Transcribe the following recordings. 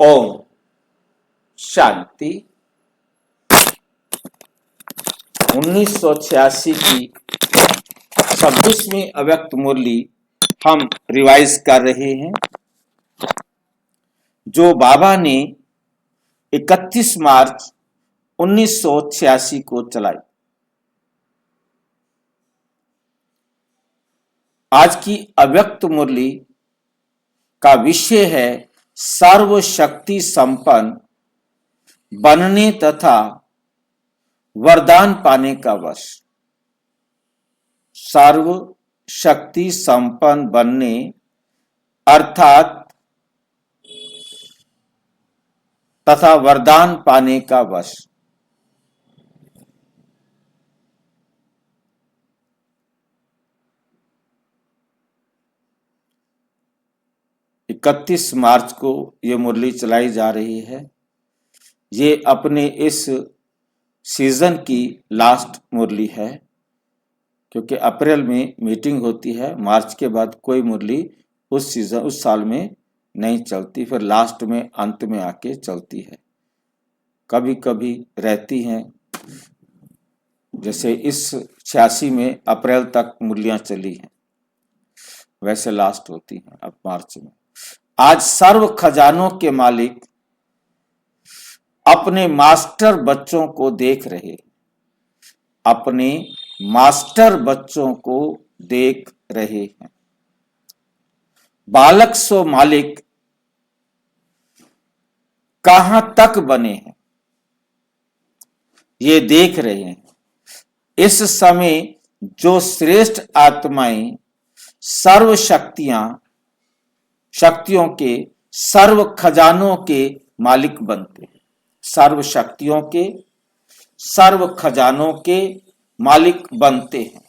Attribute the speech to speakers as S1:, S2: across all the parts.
S1: ओम शांति। 1986 की 26वीं अव्यक्त मुरली हम रिवाइज कर रहे हैं, जो बाबा ने 31 मार्च 1986 को चलाई। आज की अव्यक्त मुरली का विषय है सर्वशक्ति संपन्न बनने तथा वरदान पाने का वश। सर्व शक्ति संपन्न बनने अर्थात तथा वरदान पाने का वश। इकतीस मार्च को ये मुरली चलाई जा रही है। ये अपने इस सीजन की लास्ट मुरली है, क्योंकि अप्रैल में मीटिंग होती है। मार्च के बाद कोई मुरली उस साल में नहीं चलती, फिर लास्ट में अंत में आके चलती है। कभी कभी रहती हैं, जैसे इस 86 में अप्रैल तक मुरलियां चली हैं, वैसे लास्ट होती हैं अब मार्च में। आज सर्व खजानों के मालिक अपने मास्टर बच्चों को देख रहे, अपने मास्टर बच्चों को देख रहे हैं। बालक सो मालिक कहां तक बने हैं, ये देख रहे हैं। इस समय जो श्रेष्ठ आत्माएं सर्व शक्तियों के सर्व खजानों के मालिक बनते हैं, सर्व शक्तियों के सर्व खजानों के मालिक बनते हैं।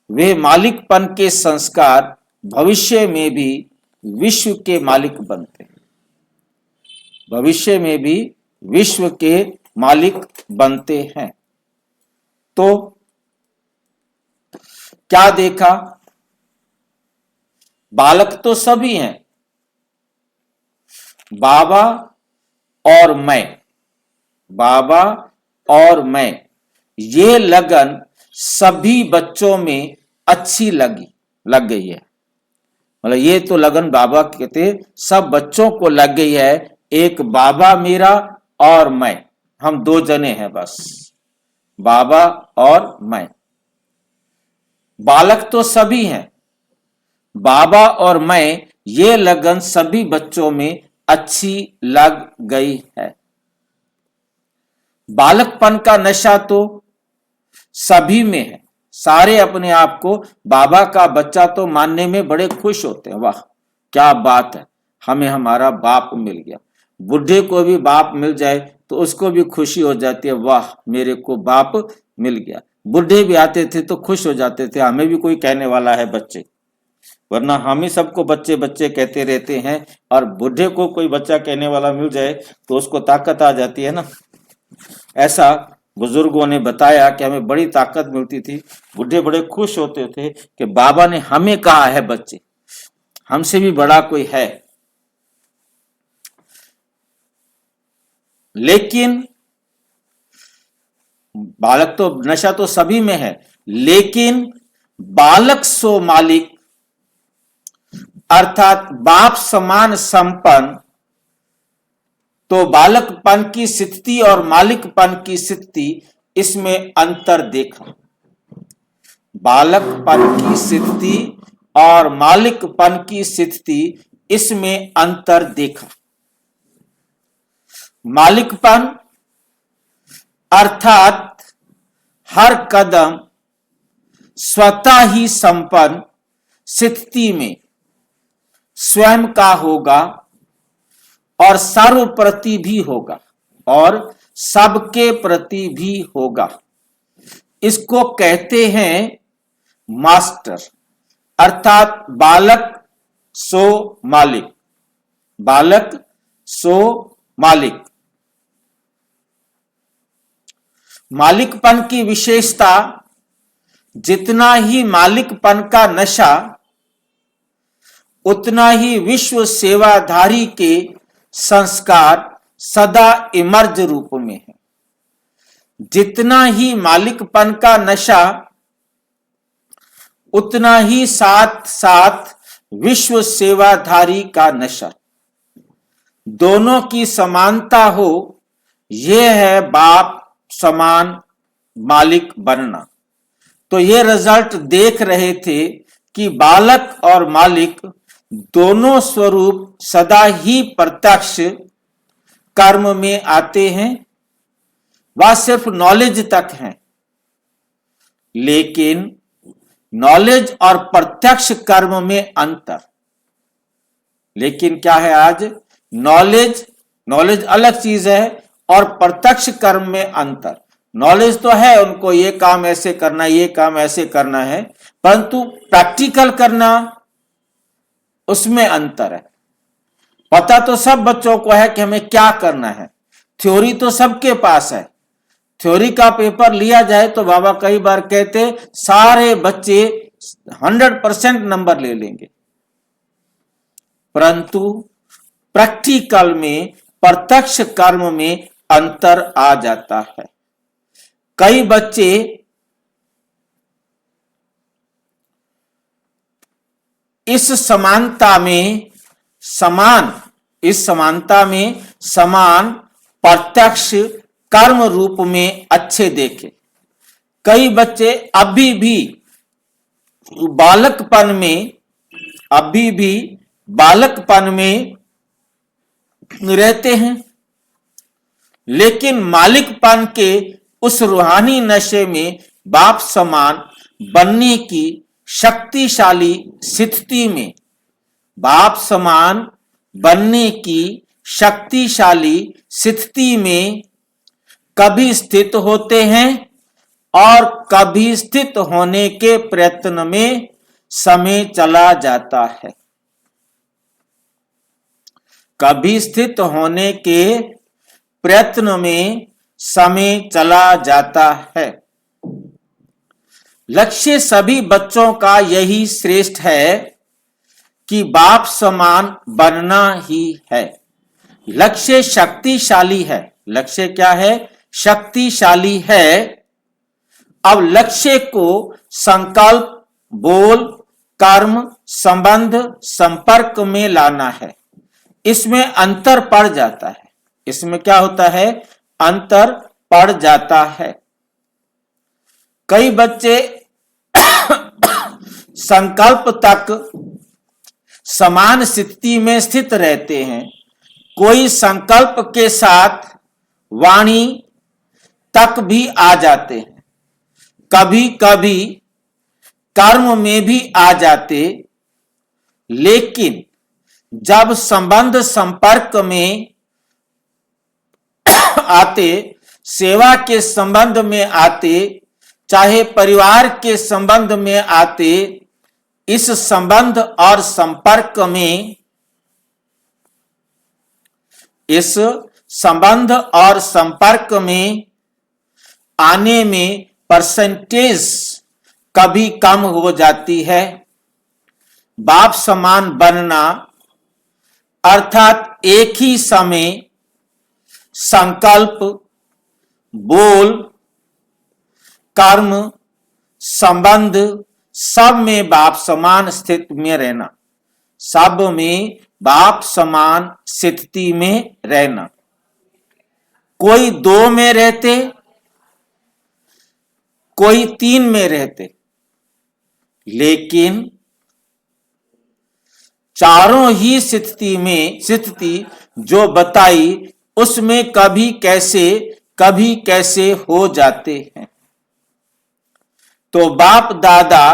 S1: वे मालिकपन के संस्कार भविष्य में भी विश्व के मालिक बनते हैं, भविष्य में भी विश्व के मालिक बनते हैं। तो क्या देखा? बालक तो सभी हैं, बाबा और मैं, बाबा और मैं, ये लगन सभी बच्चों में अच्छी लग गई है। मतलब ये तो लगन बाबा कहते सब बच्चों को लग गई है। एक बाबा मेरा और मैं, हम दो जने हैं बस, बाबा और मैं। बालक तो सभी हैं, बाबा और मैं, ये लगन सभी बच्चों में अच्छी लग गई है। बालकपन का नशा तो सभी में है। सारे अपने आप को बाबा का बच्चा तो मानने में बड़े खुश होते हैं। वाह क्या बात है, हमें हमारा बाप मिल गया। बुढ़े को भी बाप मिल जाए तो उसको भी खुशी हो जाती है, वाह मेरे को बाप मिल गया। बुढ़े भी आते थे तो खुश हो जाते थे, हमें भी कोई कहने वाला है बच्चे, वरना हम ही सबको बच्चे बच्चे कहते रहते हैं। और बुढ़े को कोई बच्चा कहने वाला मिल जाए तो उसको ताकत आ जाती है ना। ऐसा बुजुर्गों ने बताया कि हमें बड़ी ताकत मिलती थी। बुढ़े बड़े खुश होते थे कि बाबा ने हमें कहा है बच्चे, हमसे भी बड़ा कोई है। लेकिन बालक तो नशा तो सभी में है, लेकिन बालक सो मालिक अर्थात बाप समान संपन्न, तो बालकपन की स्थिति और मालिकपन की स्थिति, इसमें अंतर देखा। बालकपन की स्थिति और मालिकपन की स्थिति, इसमें अंतर देखा। मालिकपन अर्थात हर कदम स्वतः ही संपन्न स्थिति में स्वयं का होगा और सर्व प्रति भी होगा और सबके प्रति भी होगा। इसको कहते हैं मास्टर, अर्थात बालक सो मालिक, बालक सो मालिक। मालिकपन की विशेषता, जितना ही मालिकपन का नशा, उतना ही विश्व सेवाधारी के संस्कार सदा इमर्ज रूप में है। जितना ही मालिकपन का नशा, उतना ही साथ साथ विश्व सेवाधारी का नशा। दोनों की समानता हो, यह है बाप समान मालिक बनना। तो ये रिजल्ट देख रहे थे कि बालक और मालिक दोनों स्वरूप सदा ही प्रत्यक्ष कर्म में आते हैं। वह सिर्फ नॉलेज तक है, लेकिन नॉलेज और प्रत्यक्ष कर्म में अंतर। लेकिन क्या है आज? नॉलेज अलग चीज है और प्रत्यक्ष कर्म में अंतर। नॉलेज तो है, उनको ये काम ऐसे करना, ये काम ऐसे करना है, परंतु प्रैक्टिकल करना, उसमें अंतर है। पता तो सब बच्चों को है कि हमें क्या करना है, थ्योरी तो सबके पास है। थ्योरी का पेपर लिया जाए तो बाबा कई बार कहते सारे बच्चे 100% नंबर ले लेंगे, परंतु प्रैक्टिकल में, प्रत्यक्ष कर्म में अंतर आ जाता है। कई बच्चे इस समानता में समान प्रत्यक्ष कर्म रूप में अच्छे देखे। कई बच्चे अभी भी बालकपन में रहते हैं, लेकिन मालिकपन के उस रूहानी नशे में बाप समान बनने की शक्तिशाली स्थिति में, बाप समान बनने की शक्तिशाली स्थिति में कभी स्थित होते हैं और कभी स्थित होने के प्रयत्न में समय चला जाता है। कभी स्थित होने के प्रयत्न में समय चला जाता है। लक्ष्य सभी बच्चों का यही श्रेष्ठ है कि बाप समान बनना ही है। लक्ष्य शक्तिशाली है। लक्ष्य क्या है? शक्तिशाली है। अब लक्ष्य को संकल्प, बोल, कर्म, संबंध, संपर्क में लाना है। इसमें अंतर पड़ जाता है। इसमें क्या होता है? अंतर पड़ जाता है। कई बच्चे संकल्प तक समान स्थिति में स्थित रहते हैं, कोई संकल्प के साथ वाणी तक भी आ जाते हैं, कभी कभी कर्म में भी आ जाते, लेकिन जब संबंध संपर्क में आते, सेवा के संबंध में आते, चाहे परिवार के संबंध में आते, इस संबंध और संपर्क में, इस संबंध और संपर्क में आने में परसेंटेज कभी कम हो जाती है। बाप समान बनना अर्थात एक ही समय संकल्प, बोल, कर्म, संबंध सब में बाप समान स्थिति में रहना, सब में बाप समान स्थिति में रहना। कोई 2 में रहते, कोई 3 में रहते, लेकिन चारों ही स्थिति जो बताई उसमें कभी कैसे हो जाते हैं। तो बाप दादा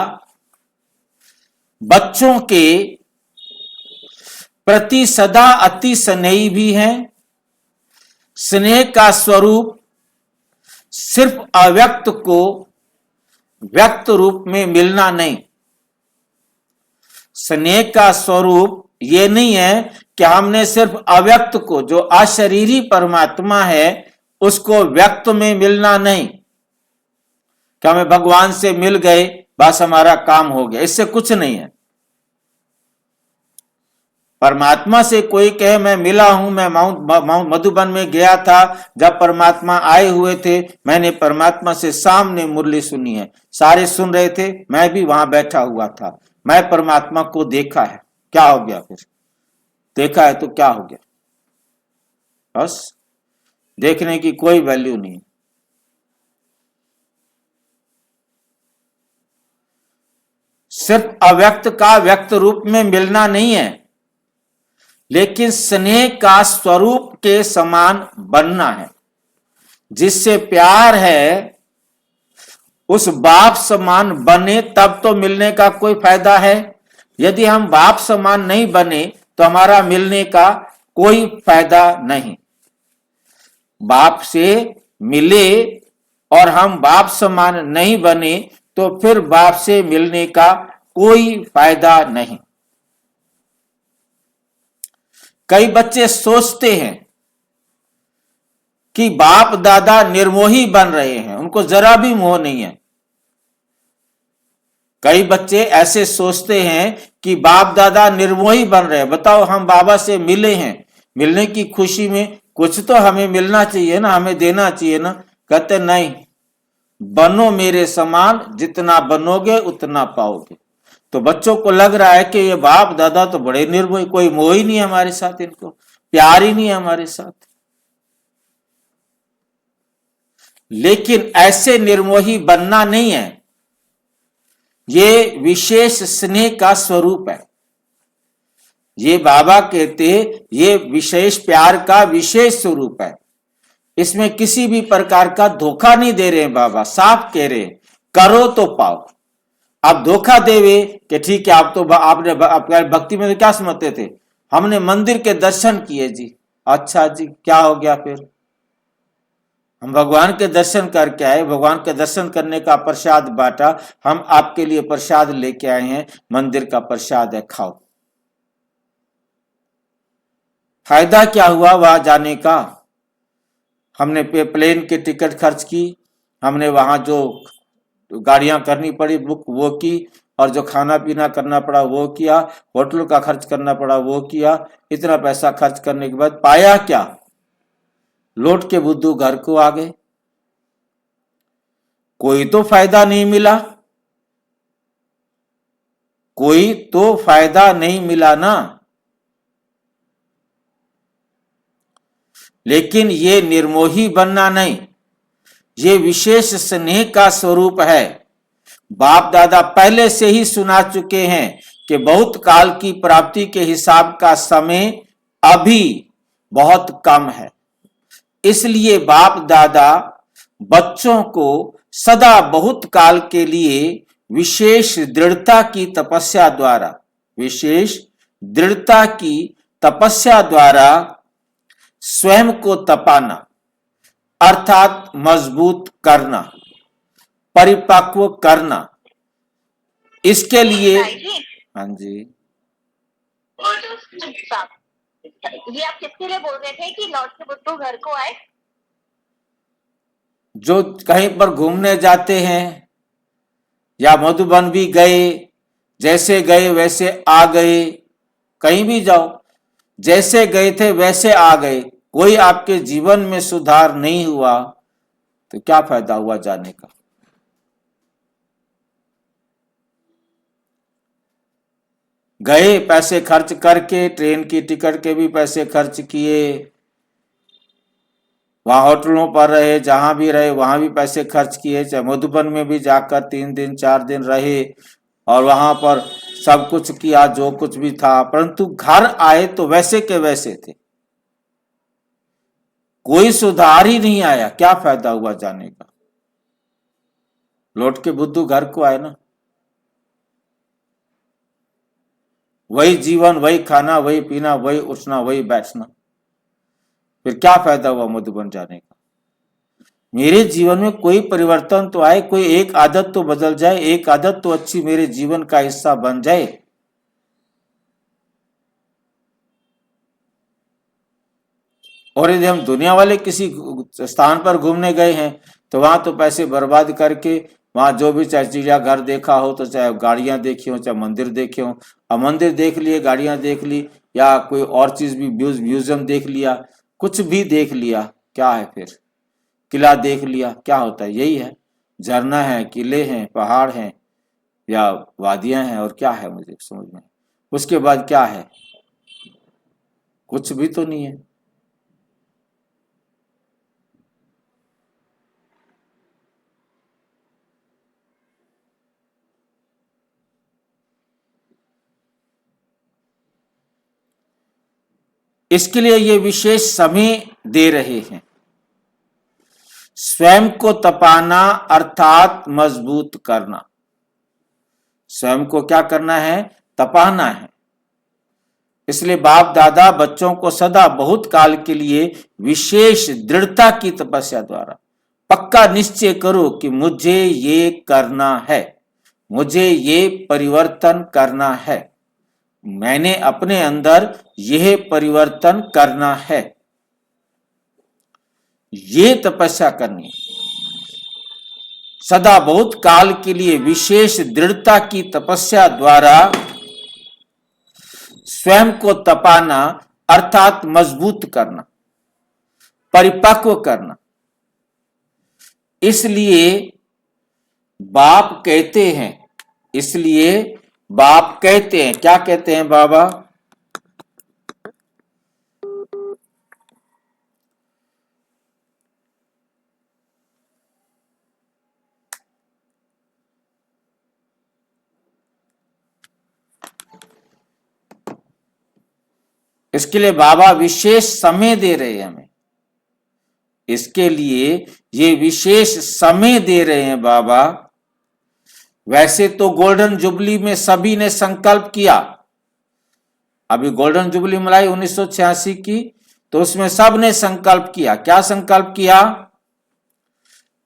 S1: बच्चों के प्रति सदा अति स्नेही भी हैं। स्नेह का स्वरूप सिर्फ अव्यक्त को व्यक्त रूप में मिलना नहीं। स्नेह का स्वरूप ये नहीं है कि हमने सिर्फ अव्यक्त को, जो अशरीरी परमात्मा है, उसको व्यक्त में मिलना नहीं कि हमें भगवान से मिल गए बस हमारा काम हो गया। इससे कुछ नहीं है। परमात्मा से कोई कहे मैं मिला हूं, मैं माउंट मधुबन में गया था, जब परमात्मा आए हुए थे, मैंने परमात्मा से सामने मुरली सुनी है, सारे सुन रहे थे, मैं भी वहां बैठा हुआ था, मैं परमात्मा को देखा है, क्या हो गया फिर? देखा है तो क्या हो गया? बस देखने की कोई वैल्यू नहीं। सिर्फ अव्यक्त का व्यक्त रूप में मिलना नहीं है, लेकिन स्नेह का स्वरूप के समान बनना है। जिससे प्यार है उस बाप समान बने तब तो मिलने का कोई फायदा है। यदि हम बाप समान नहीं बने तो हमारा मिलने का कोई फायदा नहीं। बाप से मिले और हम बाप समान नहीं बने तो फिर बाप से मिलने का कोई फायदा नहीं। कई बच्चे सोचते हैं कि बाप दादा निर्मोही बन रहे हैं, उनको जरा भी मोह नहीं है। कई बच्चे ऐसे सोचते हैं कि बाप दादा निर्मोही बन रहे हैं। बताओ, हम बाबा से मिले हैं, मिलने की खुशी में कुछ तो हमें मिलना चाहिए ना, हमें देना चाहिए ना। कहते नहीं, बनो मेरे समान, जितना बनोगे उतना पाओगे। तो बच्चों को लग रहा है कि ये बाप दादा तो बड़े निर्मोही, कोई मोह ही नहीं है हमारे साथ, इनको प्यार ही नहीं है हमारे साथ। लेकिन ऐसे निर्मोही बनना नहीं है, ये विशेष स्नेह का स्वरूप है। ये बाबा कहते ये विशेष प्यार का विशेष स्वरूप है। इसमें किसी भी प्रकार का धोखा नहीं दे रहे हैं बाबा, साफ कह रहे हैं करो तो पाओ। आप धोखा देवे कि ठीक है, आप तो आपने भक्ति में तो क्या समझते थे, हमने मंदिर के दर्शन किए जी, अच्छा जी क्या हो गया फिर? हम भगवान के दर्शन करके आए, भगवान के दर्शन करने का प्रसाद बांटा, हम आपके लिए प्रसाद लेके आए हैं, मंदिर का प्रसाद है, खाओ। फायदा क्या हुआ वहां जाने का? हमने प्लेन की टिकट खर्च की, हमने वहां जो गाड़ियां करनी पड़ी बुक वो की, और जो खाना पीना करना पड़ा वो किया, होटल का खर्च करना पड़ा वो किया। इतना पैसा खर्च करने के बाद पाया क्या? लौट के बुद्धू घर को आ गए। कोई तो फायदा नहीं मिला, कोई तो फायदा नहीं मिला ना। लेकिन ये निर्मोही बनना नहीं, ये विशेष स्नेह का स्वरूप है। बाप दादा पहले से ही सुना चुके हैं कि बहुत काल की प्राप्ति के हिसाब का समय अभी बहुत कम है। इसलिए बाप दादा बच्चों को सदा बहुत काल के लिए विशेष दृढ़ता की तपस्या द्वारा, विशेष दृढ़ता की तपस्या द्वारा स्वयं को तपाना, अर्थात मजबूत करना, परिपक्व करना, इसके लिए। हाँ जी,
S2: ये आप किसके लिए बोल रहे थे कि लौट के बुद्धू घर को आए?
S1: जो कहीं पर घूमने जाते हैं या मधुबन भी गए, जैसे गए वैसे आ गए, कहीं भी जाओ जैसे गए थे वैसे आ गए, कोई आपके जीवन में सुधार नहीं हुआ तो क्या फायदा हुआ जाने का? गए पैसे खर्च करके, ट्रेन की टिकट के भी पैसे खर्च किए, वहां होटलों पर रहे, जहां भी रहे वहां भी पैसे खर्च किए, चाहे मधुबन में भी जाकर 3 दिन 4 दिन रहे और वहां पर सब कुछ किया जो कुछ भी था, परंतु घर आए तो वैसे के वैसे थे, कोई सुधार ही नहीं आया। क्या फायदा हुआ जाने का? लौट के बुद्धू घर को आए ना, वही जीवन, वही खाना, वही पीना, वही उठना, वही बैठना, फिर क्या फायदा हुआ मधुबन जाने का? मेरे जीवन में कोई परिवर्तन तो आए, कोई एक आदत तो बदल जाए, एक आदत तो अच्छी मेरे जीवन का हिस्सा बन जाए। और यदि हम दुनिया वाले किसी स्थान पर घूमने गए हैं तो वहां तो पैसे बर्बाद करके वहां जो भी, चाहे चिड़ियाघर देखा हो, तो चाहे गाड़ियां देखी हो, चाहे मंदिर देखे हो, अब मंदिर देख लिए, गाड़ियां देख ली, या कोई और चीज भी, म्यूजियम देख लिया, कुछ भी देख लिया, क्या है फिर? किला देख लिया, क्या होता है? यही है, झरना है, किले हैं, पहाड़ हैं या वादियां हैं, और क्या है मुझे समझ में। उसके बाद क्या है? कुछ भी तो नहीं है। इसके लिए ये विशेष समय दे रहे हैं। स्वयं को तपाना अर्थात मजबूत करना। स्वयं को क्या करना है? तपाना है। इसलिए बाप दादा बच्चों को सदा बहुत काल के लिए विशेष दृढ़ता की तपस्या द्वारा पक्का निश्चय करो कि मुझे ये करना है, मुझे ये परिवर्तन करना है, मैंने अपने अंदर यह परिवर्तन करना है, ये तपस्या करनी है। सदा बहुत काल के लिए विशेष दृढ़ता की तपस्या द्वारा स्वयं को तपाना अर्थात मजबूत करना, परिपक्व करना। इसलिए बाप कहते हैं, इसलिए बाप कहते हैं, क्या कहते हैं बाबा? इसके लिए बाबा विशेष समय दे रहे हैं हमें, इसके लिए ये विशेष समय दे रहे हैं बाबा। वैसे तो गोल्डन जुबली में सभी ने संकल्प किया, अभी गोल्डन जुबली मलाई 1986 की, तो उसमें सब ने संकल्प किया। क्या संकल्प किया?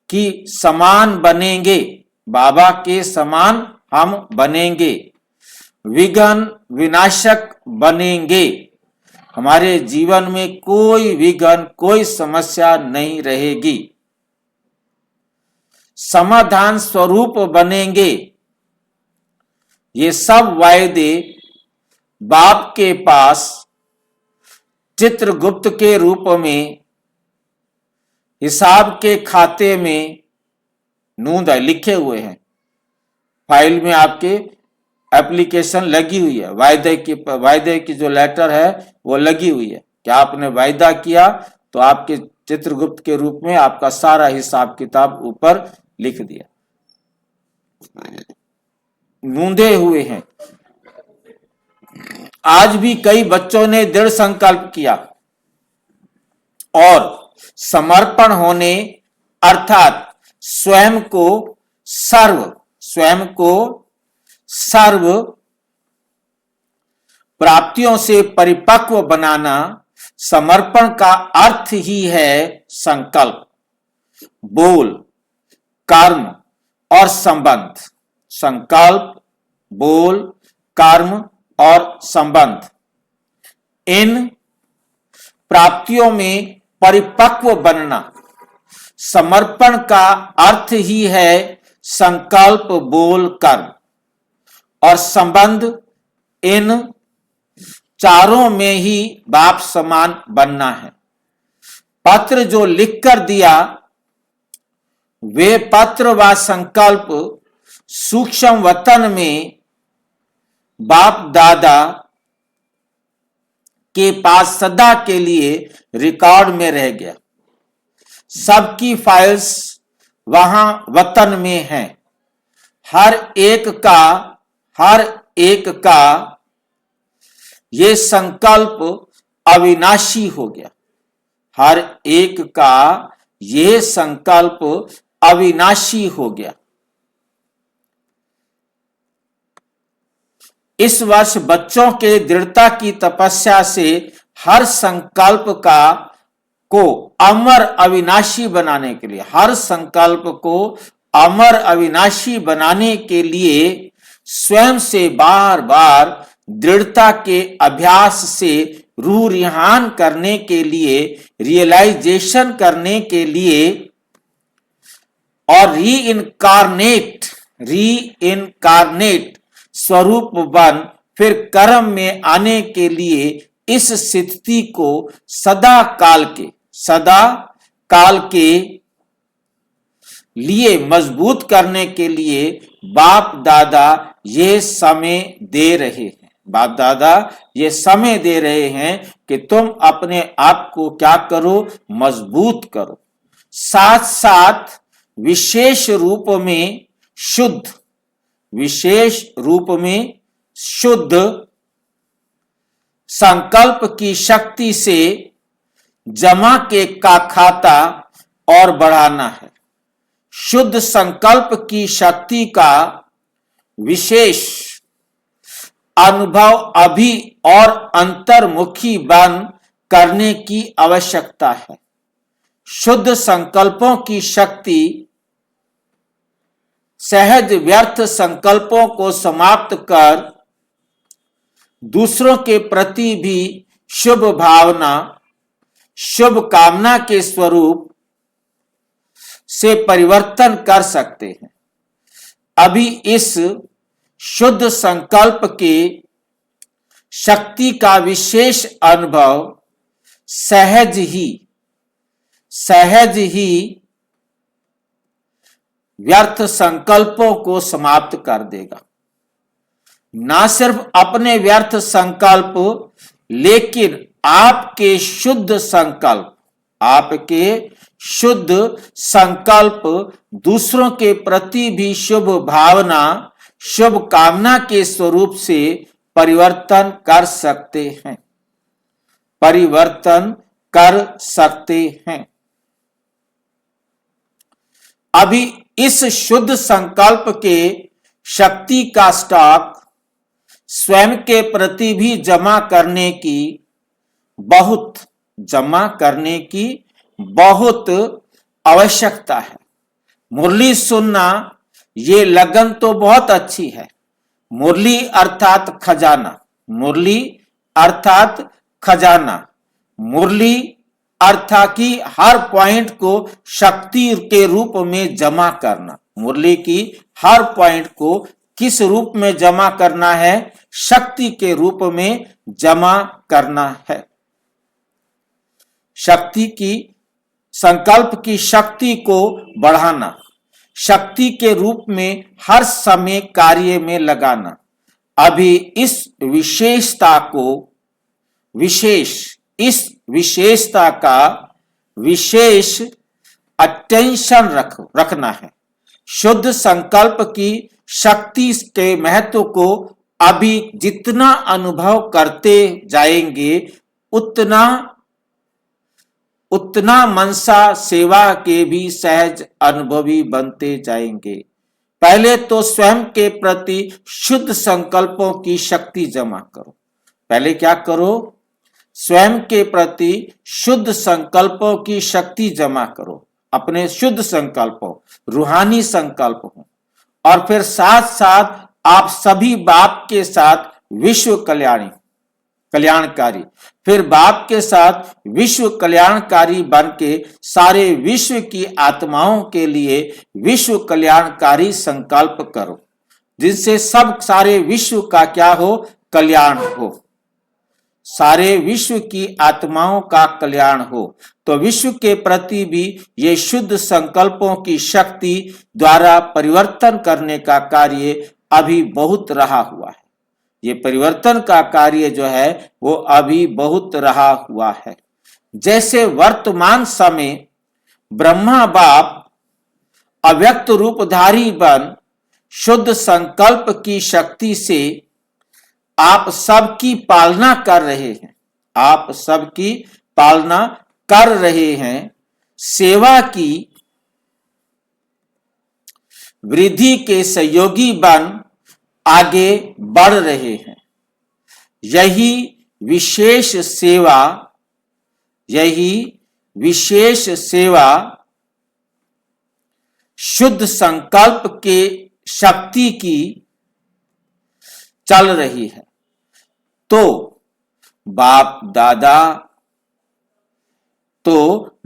S1: कि समान बनेंगे, बाबा के समान हम बनेंगे, विघ्न विनाशक बनेंगे, हमारे जीवन में कोई विघ्न, कोई समस्या नहीं रहेगी, समाधान स्वरूप बनेंगे। ये सब वायदे बाप के पास चित्रगुप्त के रूप में हिसाब के खाते में नोंद है, लिखे हुए हैं, फाइल में आपके एप्लीकेशन लगी हुई है, वायदे की जो लेटर है वो लगी हुई है कि आपने वायदा किया, तो आपके चित्रगुप्त के रूप में आपका सारा हिसाब किताब ऊपर लिख दिया, नोंदे हुए हैं। आज भी कई बच्चों ने दृढ़ संकल्प किया और समर्पण होने अर्थात स्वयं को सर्व प्राप्तियों से परिपक्व बनाना। समर्पण का अर्थ ही है संकल्प, बोल, कर्म और संबंध। संकल्प, बोल, कर्म और संबंध, इन प्राप्तियों में परिपक्व बनना। समर्पण का अर्थ ही है संकल्प, बोल, कर्म और संबंध। इन चारों में ही बाप समान बनना है। पत्र जो लिखकर दिया, वे पत्र व संकल्प सूक्ष्म वतन में बाप दादा के पास सदा के लिए रिकॉर्ड में रह गया। सबकी फाइल्स वहां वतन में हैं। हर एक का ये संकल्प अविनाशी हो गया। हर एक का ये संकल्प अविनाशी हो गया। इस वर्ष बच्चों के दृढ़ता की तपस्या से हर संकल्प को अमर अविनाशी बनाने के लिए, हर संकल्प को अमर अविनाशी बनाने के लिए स्वयं से बार बार दृढ़ता के अभ्यास से रूह रिहान करने के लिए, रियलाइजेशन करने के लिए और रीइनकारनेट स्वरूप बन फिर कर्म में आने के लिए इस स्थिति को सदा काल के लिए मजबूत करने के लिए बाप दादा ये समय दे रहे हैं। बाप दादा ये समय दे रहे हैं कि तुम अपने आप को क्या करो, मजबूत करो। साथ साथ विशेष रूप में शुद्ध संकल्प की शक्ति से जमा के का खाता और बढ़ाना है। शुद्ध संकल्प की शक्ति का विशेष अनुभव अभी और अंतर्मुखी बन करने की आवश्यकता है। शुद्ध संकल्पों की शक्ति सहज व्यर्थ संकल्पों को समाप्त कर दूसरों के प्रति भी शुभ भावना, शुभ कामना के स्वरूप से परिवर्तन कर सकते हैं। अभी इस शुद्ध संकल्प के शक्ति का विशेष अनुभव सहज ही व्यर्थ संकल्पों को समाप्त कर देगा। ना सिर्फ अपने व्यर्थ संकल्प, लेकिन आपके शुद्ध संकल्प दूसरों के प्रति भी शुभ भावना, शुभ कामना के स्वरूप से परिवर्तन कर सकते हैं। अभी इस शुद्ध संकल्प के शक्ति का स्टॉक स्वयं के प्रति भी जमा करने की बहुत आवश्यकता है। मुरली सुनना ये लगन तो बहुत अच्छी है। मुरली अर्थात खजाना, मुरली अर्थात की हर पॉइंट को शक्ति के रूप में जमा करना। मुरली की हर पॉइंट को किस रूप में जमा करना है? शक्ति के रूप में जमा करना है। शक्ति की संकल्प की शक्ति को बढ़ाना, शक्ति के रूप में हर समय कार्य में लगाना। अभी इस विशेषता का विशेष अटेंशन रखना है। शुद्ध संकल्प की शक्ति के महत्व को अभी जितना अनुभव करते जाएंगे उतना मनसा सेवा के भी सहज अनुभवी बनते जाएंगे। पहले तो स्वयं के प्रति शुद्ध संकल्पों की शक्ति जमा करो। पहले क्या करो? स्वयं के प्रति शुद्ध संकल्पों की शक्ति जमा करो। अपने शुद्ध संकल्पों, रूहानी संकल्प हो, और फिर साथ साथ आप सभी बाप के साथ विश्व कल्याणकारी, फिर बाप के साथ विश्व कल्याणकारी बन के सारे विश्व की आत्माओं के लिए विश्व कल्याणकारी संकल्प करो, जिनसे सारे विश्व का क्या हो? कल्याण हो। सारे विश्व की आत्माओं का कल्याण हो। तो विश्व के प्रति भी ये शुद्ध संकल्पों की शक्ति द्वारा परिवर्तन करने का कार्य अभी बहुत रहा हुआ है। ये परिवर्तन का कार्य जो है वो अभी बहुत रहा हुआ है। जैसे वर्तमान समय ब्रह्मा बाप अव्यक्त रूपधारी बन शुद्ध संकल्प की शक्ति से आप सबकी पालना कर रहे हैं, सेवा की वृद्धि के सहयोगी बन आगे बढ़ रहे हैं। यही विशेष सेवा शुद्ध संकल्प के शक्ति की चल रही है। तो बाप दादा तो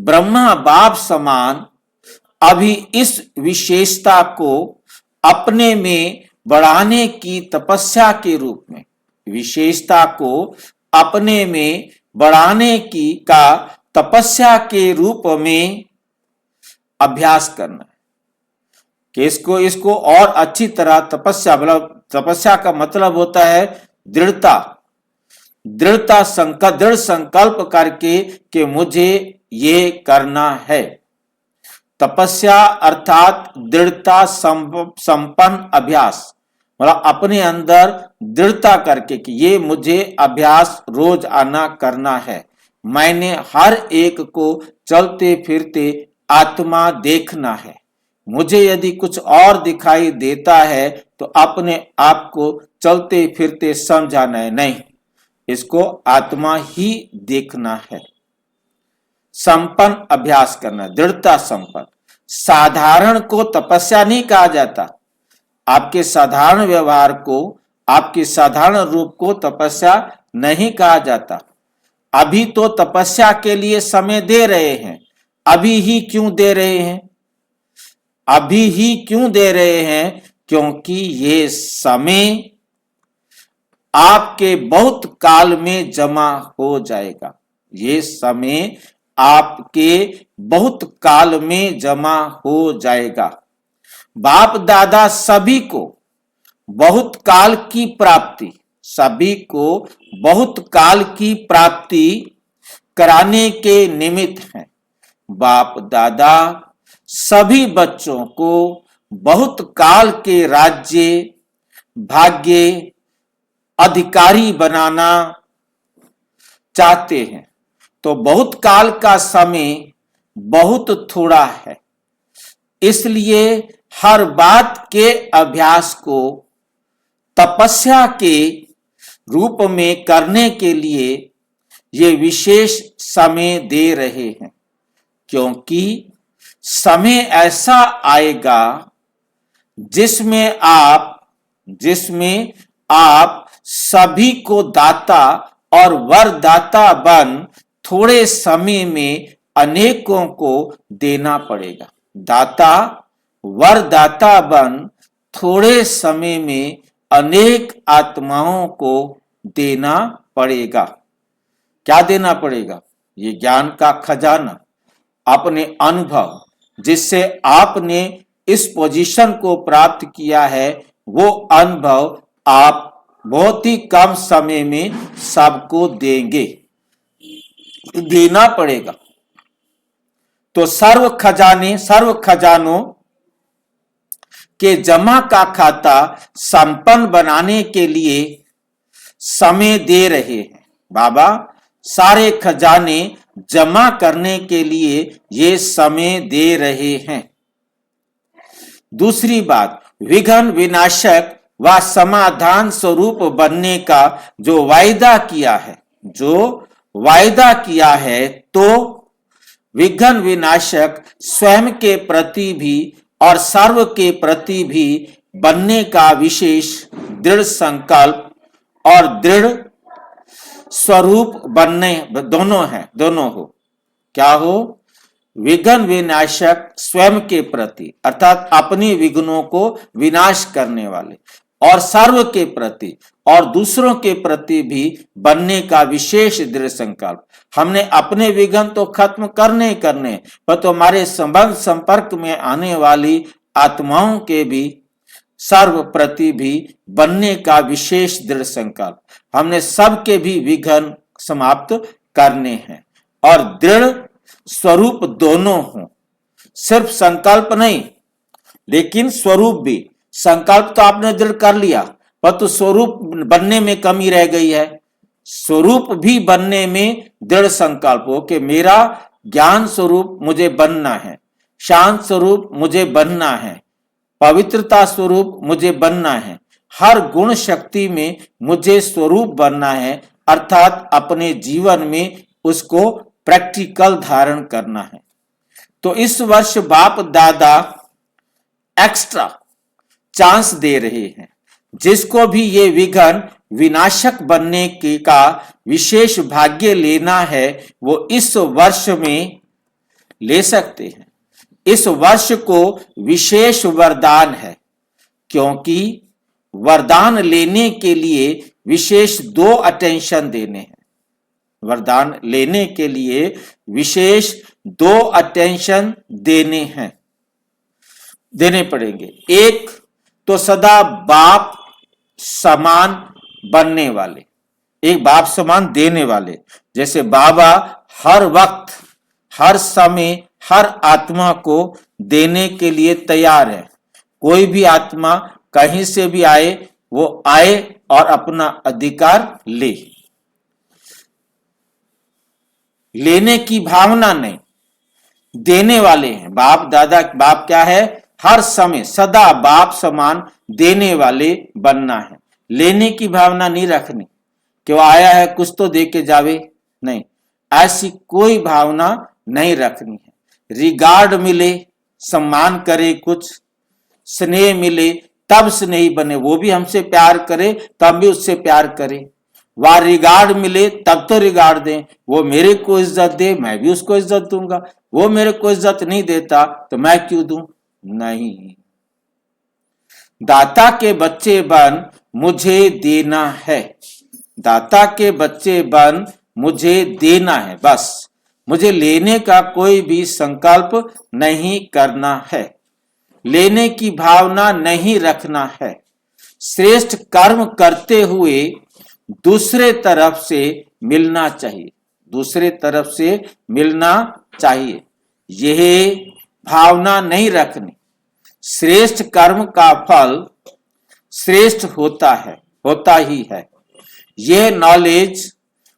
S1: ब्रह्मा बाप समान अभी इस विशेषता को अपने में बढ़ाने की तपस्या के रूप में, विशेषता को अपने में बढ़ाने की का तपस्या के रूप में अभ्यास करना है कि इसको और अच्छी तरह तपस्या का मतलब होता है दृढ़ संकल्प करके कि मुझे ये करना है। तपस्या अर्थात दृढ़ता संपन्न अभ्यास, मतलब अपने अंदर दृढ़ता करके कि ये मुझे अभ्यास रोज आना करना है। मैंने हर एक को चलते फिरते आत्मा देखना है। मुझे यदि कुछ और दिखाई देता है तो अपने आप को चलते फिरते समझाना है, नहीं, इसको आत्मा ही देखना है। संपन्न अभ्यास करना, दृढ़ता संपन्न। साधारण को तपस्या नहीं कहा जाता। आपके साधारण व्यवहार को, आपके साधारण रूप को तपस्या नहीं कहा जाता। अभी तो तपस्या के लिए समय दे रहे हैं। अभी ही क्यों दे रहे हैं? अभी ही क्यों दे रहे हैं? क्योंकि ये समय आपके बहुत काल में जमा हो जाएगा। ये समय आपके बहुत काल में जमा हो जाएगा। बाप दादा सभी को बहुत काल की प्राप्ति, सभी को बहुत काल की प्राप्ति कराने के निमित्त हैं। बाप दादा सभी बच्चों को बहुत काल के राज्य भाग्य अधिकारी बनाना चाहते हैं। तो बहुत काल का समय बहुत थोड़ा है, इसलिए हर बात के अभ्यास को तपस्या के रूप में करने के लिए ये विशेष समय दे रहे हैं। क्योंकि समय ऐसा आएगा जिसमें आप सभी को दाता और वरदाता बन थोड़े समय में अनेकों को देना पड़ेगा। दाता वरदाता बन थोड़े समय में अनेक आत्माओं को देना पड़ेगा। क्या देना पड़ेगा? ये ज्ञान का खजाना, अपने अनुभव, जिससे आपने इस पोजीशन को प्राप्त किया है, वो अनुभव आप बहुत ही कम समय में सबको देंगे, देना पड़ेगा। तो सर्व खजानों के जमा का खाता संपन्न बनाने के लिए समय दे रहे हैं। बाबा सारे खजाने जमा करने के लिए ये समय दे रहे हैं। दूसरी बात, विघ्न विनाशक व समाधान स्वरूप बनने का जो वायदा किया है, तो विघ्न विनाशक स्वयं के प्रति भी और सर्व के प्रति भी बनने का विशेष दृढ़ संकल्प और दृढ़ स्वरूप बनने दोनों हो। क्या हो? विघ्न विनाशक स्वयं के प्रति अर्थात अपने विघ्नों को विनाश करने वाले, और सर्व के प्रति और दूसरों के प्रति भी बनने का विशेष दृढ़ संकल्प। हमने अपने विघ्न तो खत्म करने पर तो हमारे संबंध संपर्क में आने वाली आत्माओं के भी सर्व प्रति भी बनने का विशेष दृढ़ संकल्प। हमने सबके भी विघ्न समाप्त करने हैं और दृढ़ स्वरूप दोनों हों। सिर्फ संकल्प नहीं, लेकिन स्वरूप भी। संकल्प तो आपने दृढ़ कर लिया, पर तो स्वरूप बनने में कमी रह गई है। स्वरूप भी बनने में दृढ़ संकल्प हो कि मेरा ज्ञान स्वरूप मुझे बनना है, शांत स्वरूप मुझे बनना है, पवित्रता स्वरूप मुझे बनना है, हर गुण शक्ति में मुझे स्वरूप बनना है, अर्थात अपने जीवन में उसको प्रैक्टिकल धारण करना है। तो इस वर्ष बाप दादा एक्स्ट्रा चांस दे रहे हैं। जिसको भी ये विघ्न विनाशक बनने के का विशेष भाग्य लेना है, वो इस वर्ष में ले सकते हैं। इस वर्ष को विशेष वरदान है, क्योंकि वरदान लेने के लिए विशेष 2 अटेंशन देने हैं। वरदान लेने के लिए विशेष 2 अटेंशन देने पड़ेंगे। एक तो सदा बाप समान बनने वाले, एक बाप समान देने वाले। जैसे बाबा हर वक्त, हर समय, हर आत्मा को देने के लिए तैयार है। कोई भी आत्मा कहीं से भी आए, वो आए और अपना अधिकार ले। लेने की भावना नहीं, देने वाले हैं। बाप दादा, बाप क्या है? हर समय सदा बाप समान देने वाले बनना है। लेने की भावना नहीं रखनी कि वो आया है कुछ तो दे के जावे, नहीं, ऐसी कोई भावना नहीं रखनी है। रिगार्ड मिले, सम्मान करे, कुछ स्नेह मिले तब स्नेही बने। वो भी हमसे प्यार करे तब भी उससे प्यार करे। वह रिगार्ड मिले तब तो रिगार्ड दें। वो मेरे को इज्जत दे, मैं भी उसको इज्जत दूंगा। वो मेरे को इज्जत नहीं देता तो मैं क्यों दूं? नहीं। दाता के बच्चे बन मुझे देना है। दाता के बच्चे बन मुझे देना है, बस। मुझे लेने का कोई भी संकल्प नहीं करना है। लेने की भावना नहीं रखना है। श्रेष्ठ कर्म करते हुए दूसरे तरफ से मिलना चाहिए, दूसरे तरफ से मिलना चाहिए। यह भावना नहीं रखनी। श्रेष्ठ कर्म का फल श्रेष्ठ होता है, होता ही है। यह नॉलेज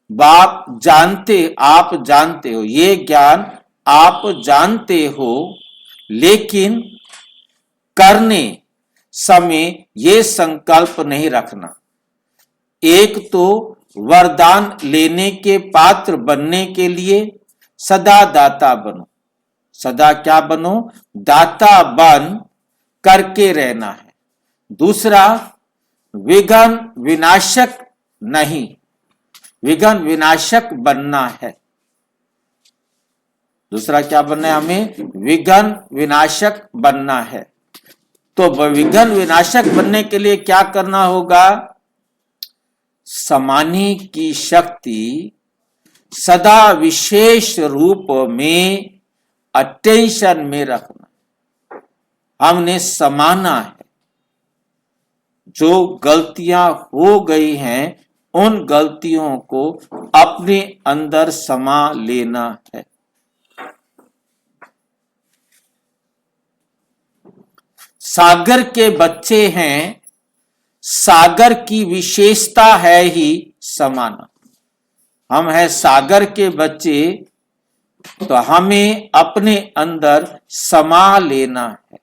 S1: बाप जानते, आप जानते हो, ये ज्ञान आप जानते हो, लेकिन करने समय ये संकल्प नहीं रखना। एक तो वरदान लेने के पात्र बनने के लिए सदा दाता बनो। सदा क्या बनो? दाता बन करके रहना है। दूसरा, विघ्न विनाशक नहीं, विघ्न विनाशक बनना है। दूसरा क्या बनना है? हमें विघ्न विनाशक बनना है। तो विघ्न विनाशक बनने के लिए क्या करना होगा? समानी की शक्ति सदा विशेष रूप में अटेंशन में रखना। हमने समाना है। जो गलतियां हो गई हैं उन गलतियों को अपने अंदर समा लेना है। सागर के बच्चे हैं, सागर की विशेषता है ही समाना। हम हैं सागर के बच्चे, तो हमें अपने अंदर समा लेना है।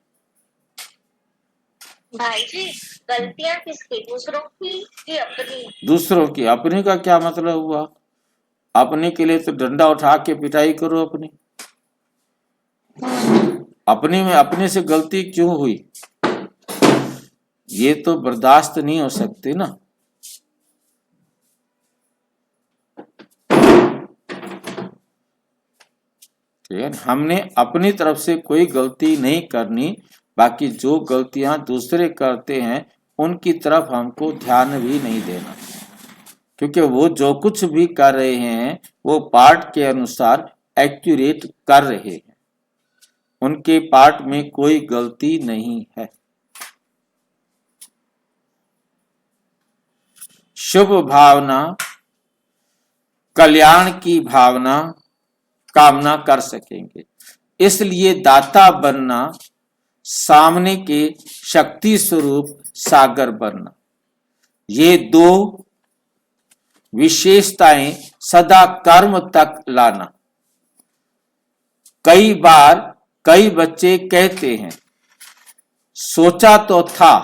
S2: भाई जी, गलतियां किसकी? दूसरों की कि अपनी?
S1: दूसरों की। अपने का क्या मतलब हुआ? अपने के लिए तो डंडा उठा के पिटाई करो अपनी। अपने में अपने से गलती क्यों हुई? ये तो बर्दाश्त नहीं हो सकती ना। ठीक है, हमने अपनी तरफ से कोई गलती नहीं करनी। बाकी जो गलतियां दूसरे करते हैं उनकी तरफ हमको ध्यान भी नहीं देना, क्योंकि वो जो कुछ भी कर रहे हैं वो पाठ के अनुसार एक्यूरेट कर रहे हैं। उनके पाठ में कोई गलती नहीं है। शुभ भावना, कल्याण की भावना कामना कर सकेंगे। इसलिए दाता बनना, सामने के शक्ति स्वरूप सागर बनना, ये 2 विशेषताएं सदा कर्म तक लाना। कई बार कई बच्चे कहते हैं, सोचा तो था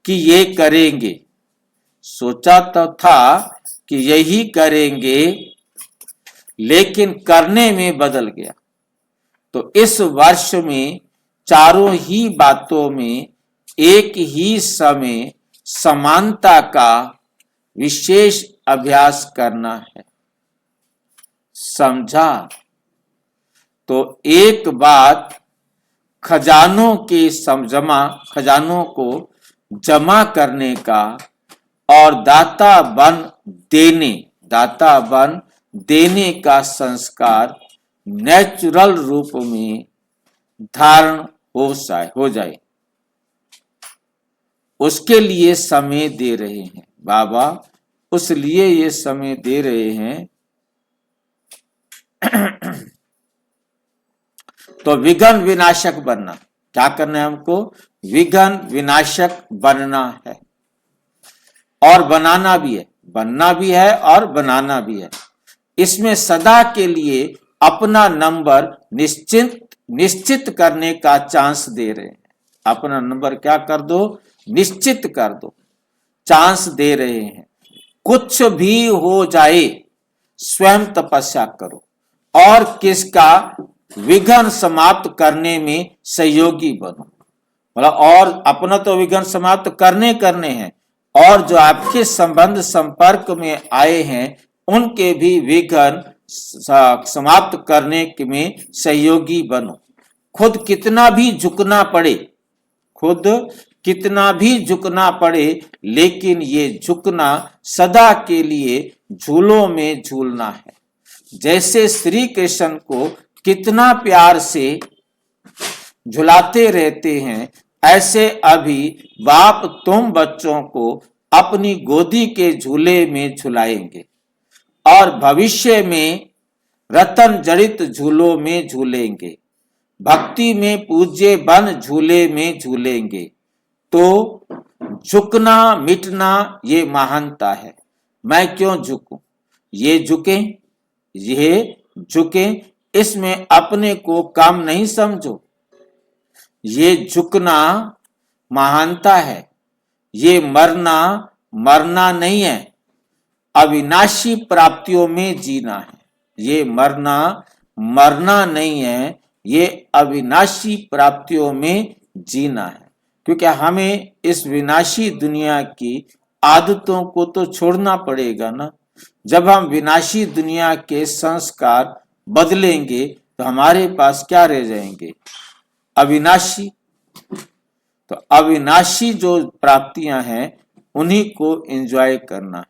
S1: कि ये करेंगे, सोचा तो था कि यही करेंगे, लेकिन करने में बदल गया। तो इस वर्ष में चारों ही बातों में एक ही समय समानता का विशेष अभ्यास करना है। समझा? तो एक बात, खजानों को जमा करने का और दाता बन देने का संस्कार नेचुरल रूप में धारण हो जाए, उसके लिए समय दे रहे हैं बाबा। उस लिए ये समय दे रहे हैं। तो विघ्न विनाशक बनना, क्या करना है हमको? विघ्न विनाशक बनना है और बनाना भी है, बनना भी है और बनाना भी है। इसमें सदा के लिए अपना नंबर निश्चित करने का चांस दे रहे हैं। अपना नंबर क्या कर दो? निश्चित कर दो, चांस दे रहे हैं। कुछ भी हो जाए स्वयं तपस्या करो और किसका विघ्न समाप्त करने में सहयोगी बनो। मतलब और अपना तो विघ्न समाप्त करने हैं, और जो आपके संबंध संपर्क में आए हैं उनके भी विघ्न समाप्त करने में सहयोगी बनो। खुद कितना भी झुकना पड़े, लेकिन ये झुकना सदा के लिए झूलों में झूलना है। जैसे श्री कृष्ण को कितना प्यार से झुलाते रहते हैं, ऐसे अभी बाप तुम बच्चों को अपनी गोदी के झूले में झुलाएंगे और भविष्य में रतन जड़ित झूलों में झूलेंगे, भक्ति में पूज्य बन झूले में झूलेंगे। तो झुकना मिटना ये महानता है। मैं क्यों झुकूं? ये झुके, इसमें अपने को कम नहीं समझो। ये झुकना महानता है, ये मरना नहीं है, अविनाशी प्राप्तियों में जीना है। ये मरना नहीं है, ये अविनाशी प्राप्तियों में जीना है। क्योंकि हमें इस विनाशी दुनिया की आदतों को तो छोड़ना पड़ेगा ना। जब हम विनाशी दुनिया के संस्कार बदलेंगे तो हमारे पास क्या रह जाएंगे? अविनाशी। तो अविनाशी जो प्राप्तियां हैं उन्हीं को एंजॉय करना है।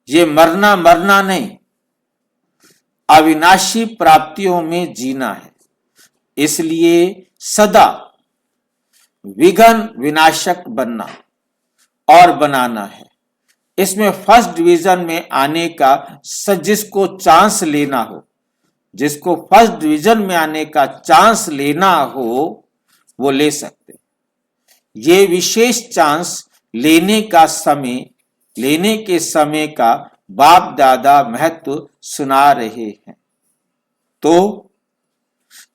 S1: ये मरना नहीं, अविनाशी प्राप्तियों में जीना है। इसलिए सदा विघ्न विनाशक बनना और बनाना है। इसमें फर्स्ट डिवीजन में आने का जिसको चांस लेना हो, जिसको फर्स्ट डिवीजन में आने का चांस लेना हो वो ले सकते। ये विशेष चांस लेने के समय का बाप दादा महत्व सुना रहे हैं। तो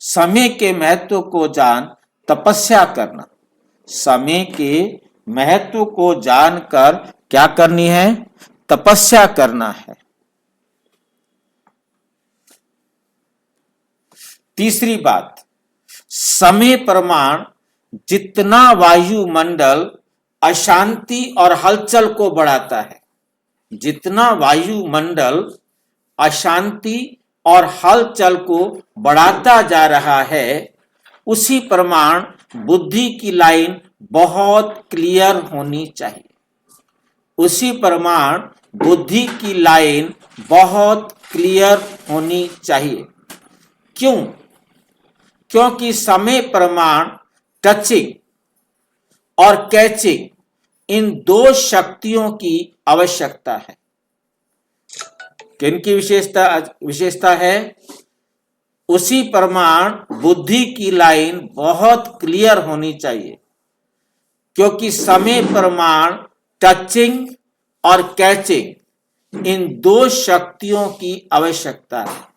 S1: समय के महत्व को जान तपस्या करना, समय के महत्व को जानकर क्या करनी है? तपस्या करना है। तीसरी बात, समय प्रमाण जितना वायुमंडल अशांति और हलचल को बढ़ाता है, जितना वायुमंडल अशांति और हलचल को बढ़ाता जा रहा है, उसी प्रमाण बुद्धि की लाइन बहुत क्लियर होनी चाहिए। उसी प्रमाण बुद्धि की लाइन बहुत क्लियर होनी चाहिए। क्यों? क्योंकि समय प्रमाण टचिंग और कैचिंग, इन दो शक्तियों की आवश्यकता है। किनकी विशेषता है? उसी प्रमाण बुद्धि की लाइन बहुत क्लियर होनी चाहिए, क्योंकि समय प्रमाण टचिंग और कैचिंग, इन दो शक्तियों की आवश्यकता है।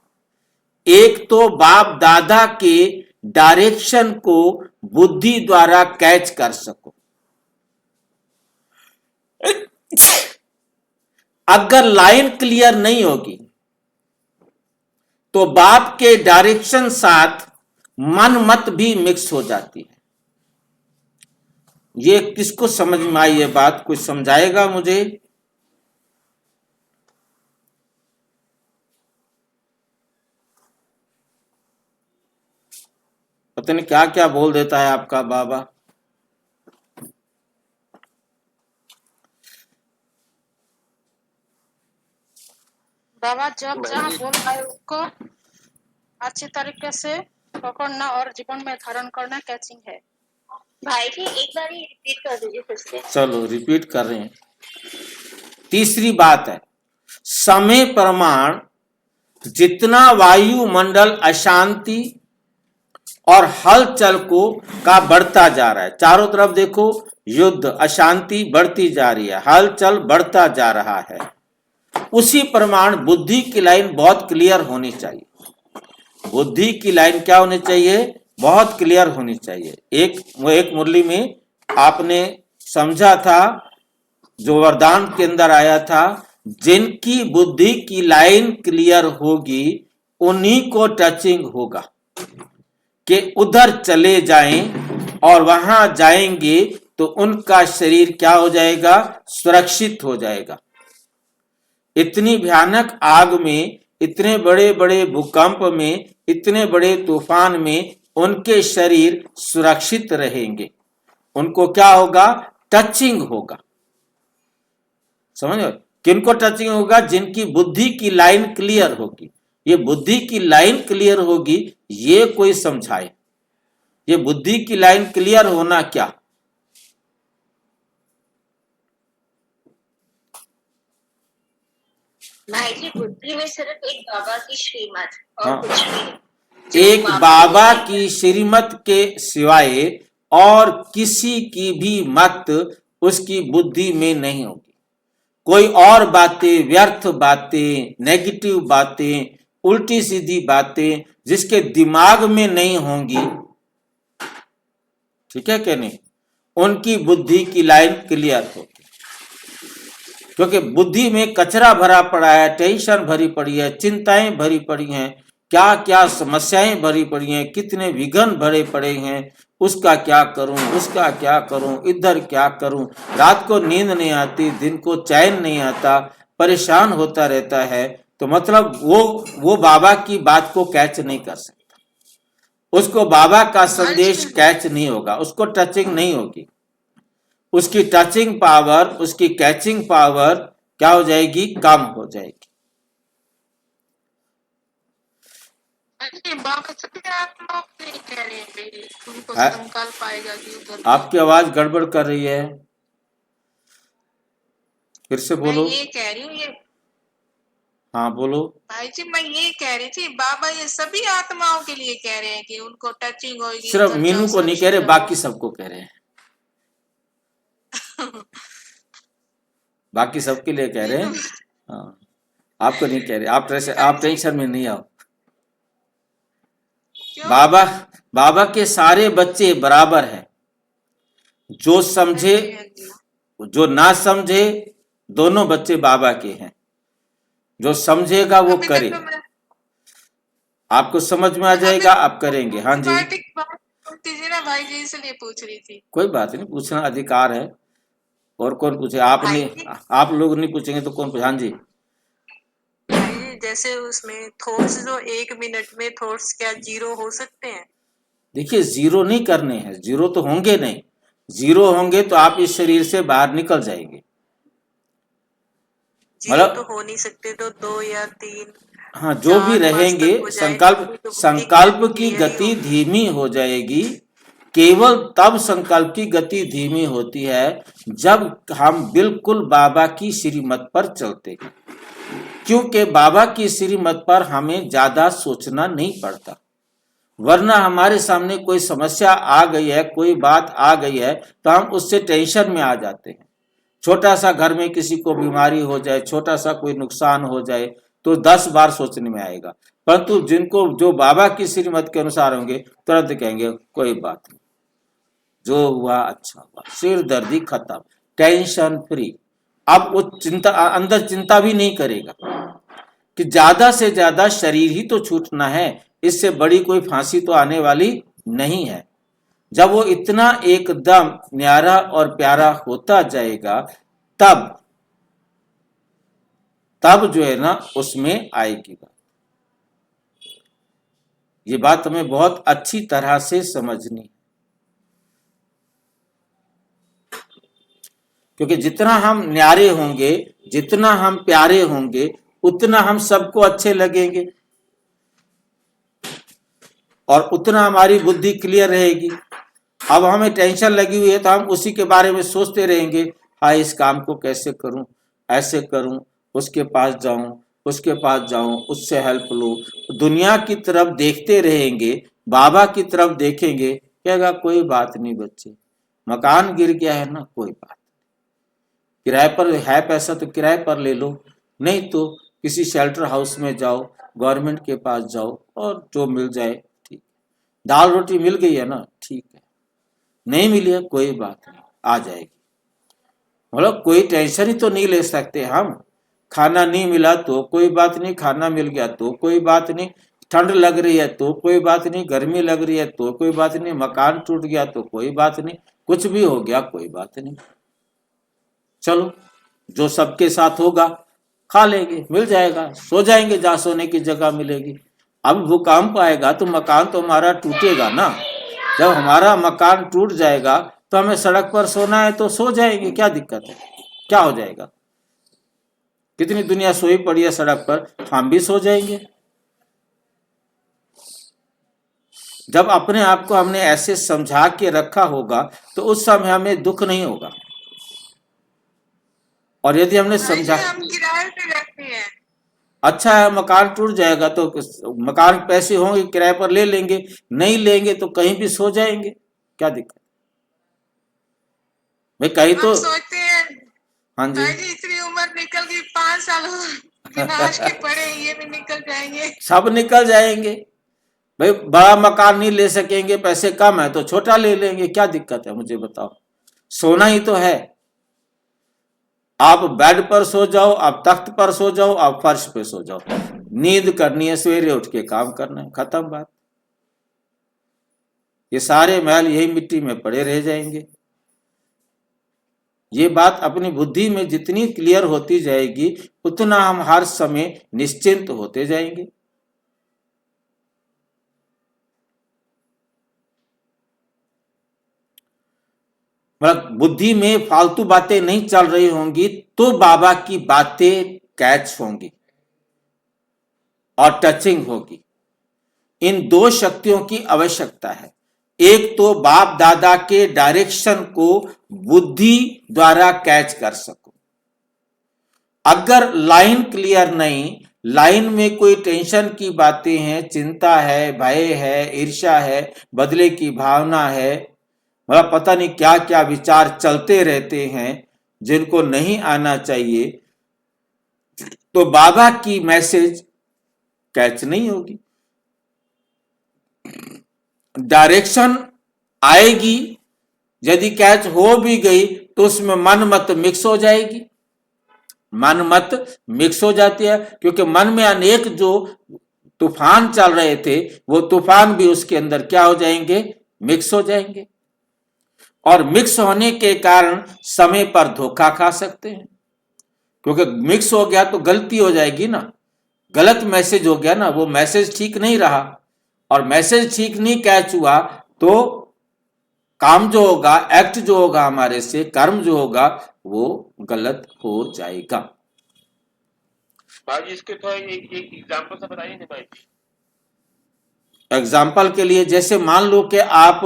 S1: एक तो बाप दादा के डायरेक्शन को बुद्धि द्वारा कैच कर सको। अगर लाइन क्लियर नहीं होगी तो बाप के डायरेक्शन साथ मन मत भी मिक्स हो जाती है। ये किसको समझ में आई? ये बात कुछ समझाएगा मुझे? पता नहीं क्या क्या बोल देता है आपका बाबा।
S3: बाबा जब जहाँ बोल रहा है उसको अच्छी तरीके से पकड़ना और जीवन में धारण करना कैचिंग है।
S2: भाई जी एक बार ही रिपीट कर दीजिए फिर से।
S1: चलो रिपीट कर रहे हैं। तीसरी बात है, समय प्रमाण जितना वायुमंडल अशांति और हलचल को का बढ़ता जा रहा है, चारों तरफ देखो युद्ध अशांति बढ़ती जा रही है, हलचल बढ़ता जा रहा है, उसी प्रमाण बुद्धि की लाइन बहुत क्लियर होनी चाहिए। बुद्धि की लाइन क्या होनी चाहिए? बहुत क्लियर होनी चाहिए। एक मुरली में आपने समझा था, जो वरदान के अंदर आया था, जिनकी बुद्धि की लाइन क्लियर होगी उन्हीं को टचिंग होगा कि उधर चले जाएं और वहां जाएंगे तो उनका शरीर क्या हो जाएगा? सुरक्षित हो जाएगा। इतनी भयानक आग में, इतने बड़े बड़े भूकंप में, इतने बड़े तूफान में उनके शरीर सुरक्षित रहेंगे। उनको क्या होगा? टचिंग होगा। समझ गए? किनको टचिंग होगा? जिनकी बुद्धि की लाइन क्लियर होगी। ये बुद्धि की लाइन क्लियर होगी, ये कोई समझाए। ये बुद्धि की लाइन क्लियर होना क्या?
S2: भाई जी बुद्धि में सिर्फ एक बाबा की श्रीमत और
S1: हाँ।
S2: कुछ नहीं।
S1: एक बाबा की श्रीमत के सिवाय और किसी की भी मत उसकी बुद्धि में नहीं होगी। कोई और बातें, व्यर्थ बातें, नेगेटिव बातें, उल्टी सीधी बातें जिसके दिमाग में नहीं होंगी, ठीक है कि नहीं, उनकी बुद्धि की लाइन क्लियर होगी। क्योंकि बुद्धि में कचरा भरा पड़ा है, टेंशन भरी पड़ी है, चिंताएं भरी पड़ी हैं, क्या क्या समस्याएं भरी पड़ी हैं, कितने विघ्न भरे पड़े हैं, उसका क्या करूं, उसका क्या करूं, इधर क्या करूं, रात को नींद नहीं आती, दिन को चैन नहीं आता, परेशान होता रहता है। तो मतलब वो बाबा की बात को कैच नहीं कर सकता, उसको बाबा का संदेश कैच नहीं होगा, उसको टचिंग नहीं होगी। उसकी टचिंग पावर, उसकी कैचिंग पावर क्या हो जाएगी? कम हो जाएगी।
S3: बाबा सभी आप लोग नहीं कह रहे हैं उनको
S1: है?
S3: संकल्प आएगा कि उधर
S1: आपकी आवाज गड़बड़ कर रही है, फिर से
S3: मैं
S1: बोलो।
S3: ये कह रही हूँ ये
S1: हाँ बोलो।
S3: भाई जी, मैं ये कह रही थी बाबा ये सभी आत्माओं के लिए कह रहे हैं कि उनको टचिंग होगी,
S1: सिर्फ
S3: उधर
S1: मीनू
S3: जाओ
S1: को नहीं कह रहे,
S3: सुरक्षित
S1: बाकी
S3: रहो।
S1: सबको कह रहे हैं। बाकी सबके लिए कह रहे हैं। हाँ, आपको नहीं कह रहे। आप टेंशन में नहीं आओ।
S3: क्यों?
S1: बाबा के सारे बच्चे बराबर हैं। जो समझे, जो ना समझे, दोनों बच्चे बाबा के हैं। जो समझेगा वो
S3: अभी
S1: करे।
S3: देखो मैं
S1: आपको समझ में आ जाएगा, आप करेंगे। हाँ जी,
S3: बोलती थी ना भाई जी, इसलिए पूछ रही थी।
S1: कोई बात नहीं, पूछना अधिकार है। और कौन पूछे? आपने, आप लोग नहीं पूछेंगे तो कौन पूछे? हाँ जी।
S3: जैसे उसमें थॉट्स जो 1 मिनट में थॉट्स क्या जीरो हो सकते हैं?
S1: देखिए, जीरो नहीं करने हैं, जीरो तो होंगे नहीं। जीरो होंगे तो आप इस शरीर से बाहर निकल जाएंगे।
S3: जीरो तो हो नहीं सकते, तो 2 या 3,
S1: हाँ, जो भी
S3: 4, 5
S1: रहेंगे,
S3: तक हो जाए तो
S1: संकल्प की
S3: क्लियर ही
S1: गति
S3: होगी।
S1: धीमी हो जाएगी। केवल तब संकल्प की गति धीमी होती है जब हम बिल्कुल बाबा की श्रीमत पर चलते हैं। क्योंकि बाबा की श्रीमत पर हमें ज्यादा सोचना नहीं पड़ता। वरना हमारे सामने कोई समस्या आ गई है, कोई बात आ गई है, तो हम उससे टेंशन में आ जाते हैं। छोटा सा घर में किसी को बीमारी हो जाए, छोटा सा कोई नुकसान हो जाए, तो 10 बार सोचने में आएगा। परंतु जिनको, जो बाबा की श्रीमत के अनुसार होंगे, तुरंत कहेंगे कोई बात नहीं, जो हुआ अच्छा हुआ, सिर दर्दी खत्म, टेंशन फ्री। अब वो चिंता, अंदर चिंता भी नहीं करेगा कि ज्यादा से ज्यादा शरीर ही तो छूटना है, इससे बड़ी कोई फांसी तो आने वाली नहीं है। जब वो इतना एकदम न्यारा और प्यारा होता जाएगा, तब जो है ना, उसमें आएगी बात। ये बात हमें बहुत अच्छी तरह से समझनी है, क्योंकि जितना हम न्यारे होंगे, जितना हम प्यारे होंगे, उतना हम सबको अच्छे लगेंगे और उतना हमारी बुद्धि क्लियर रहेगी। अब हमें टेंशन लगी हुई है तो हम उसी के बारे में सोचते रहेंगे, हाँ इस काम को कैसे करूं, ऐसे करूं, उसके पास जाऊं, उसके पास जाऊं, उससे हेल्प लो, दुनिया की तरफ देखते रहेंगे। बाबा की तरफ देखेंगे, कहेगा कोई बात नहीं बच्चे, मकान गिर गया है ना, कोई बात, किराए पर है पैसा तो किराए पर ले लो, नहीं तो किसी शेल्टर हाउस में जाओ, गवर्नमेंट के पास जाओ और जो मिल जाए ठीक, दाल रोटी मिल गई है ना ठीक है, नहीं मिली है कोई बात नहीं, आ जाएगी। मतलब कोई टेंशन ही तो नहीं ले सकते हम। खाना नहीं मिला तो कोई बात नहीं, खाना मिल गया तो कोई बात नहीं, ठंड लग रही है तो कोई बात नहीं, गर्मी लग रही है तो कोई बात नहीं, मकान टूट गया तो कोई बात नहीं, कुछ भी हो गया कोई बात नहीं, चलो जो सबके साथ होगा खा लेंगे, मिल जाएगा, सो जाएंगे जहां सोने की जगह मिलेगी। अब भूकंप आएगा तो मकान तो हमारा टूटेगा ना, जब हमारा मकान टूट जाएगा तो हमें सड़क पर सोना है तो सो जाएंगे, क्या दिक्कत है, क्या हो जाएगा। कितनी दुनिया सोई पड़ी है सड़क पर, हम भी सो जाएंगे। जब अपने आप को हमने ऐसे समझा के रखा होगा तो उस समय हमें दुख नहीं होगा। और यदि हमने समझा,
S3: हम किराए पे रखते हैं,
S1: अच्छा है मकान टूट जाएगा तो मकान पैसे होंगे किराए पर ले लेंगे, नहीं लेंगे तो कहीं भी सो जाएंगे, क्या दिक्कत भाई, कहीं तो
S3: सोचते हैं
S1: हाँ जी
S3: इतनी उम्र निकल गई, 5 साल विनाश के पड़े, ये भी निकल जाएंगे,
S1: सब निकल जाएंगे भाई, बड़ा मकान नहीं ले सकेंगे, पैसे कम है तो छोटा ले लेंगे, क्या दिक्कत है मुझे बताओ, सोना ही तो है। आप बेड पर सो जाओ, आप तख्त पर सो जाओ, आप फर्श पे सो जाओ, नींद करनी है, सवेरे उठ के काम करना है, खत्म बात। ये सारे महल यही मिट्टी में पड़े रह जाएंगे। ये बात अपनी बुद्धि में जितनी क्लियर होती जाएगी उतना हम हर समय निश्चिंत होते जाएंगे। मतलब बुद्धि में फालतू बातें नहीं चल रही होंगी तो बाबा की बातें कैच होंगी और टचिंग होगी। इन दो शक्तियों की आवश्यकता है, एक तो बाप दादा के डायरेक्शन को बुद्धि द्वारा कैच कर सको। अगर लाइन क्लियर नहीं, लाइन में कोई टेंशन की बातें हैं, चिंता है, भय है, ईर्ष्या है, बदले की भावना है, मतलब पता नहीं क्या क्या विचार चलते रहते हैं जिनको नहीं आना चाहिए, तो बाबा की मैसेज कैच नहीं होगी। डायरेक्शन आएगी, यदि कैच हो भी गई तो उसमें मन मत मिक्स हो जाएगी, मन मत मिक्स हो जाती है, क्योंकि मन में अनेक जो तूफान चल रहे थे वो तूफान भी उसके अंदर क्या हो जाएंगे, मिक्स हो जाएंगे। और मिक्स होने के कारण समय पर धोखा खा सकते हैं, क्योंकि मिक्स हो गया तो गलती हो जाएगी ना, गलत मैसेज हो गया ना, वो मैसेज ठीक नहीं रहा, और मैसेज ठीक नहीं कैच हुआ तो काम जो होगा, एक्ट जो होगा हमारे से, कर्म जो होगा वो गलत हो जाएगा।
S4: भाई इसके तो एक एग्जांपल से बताइए ना भाई।
S1: एग्जाम्पल के लिए जैसे मान लो कि आप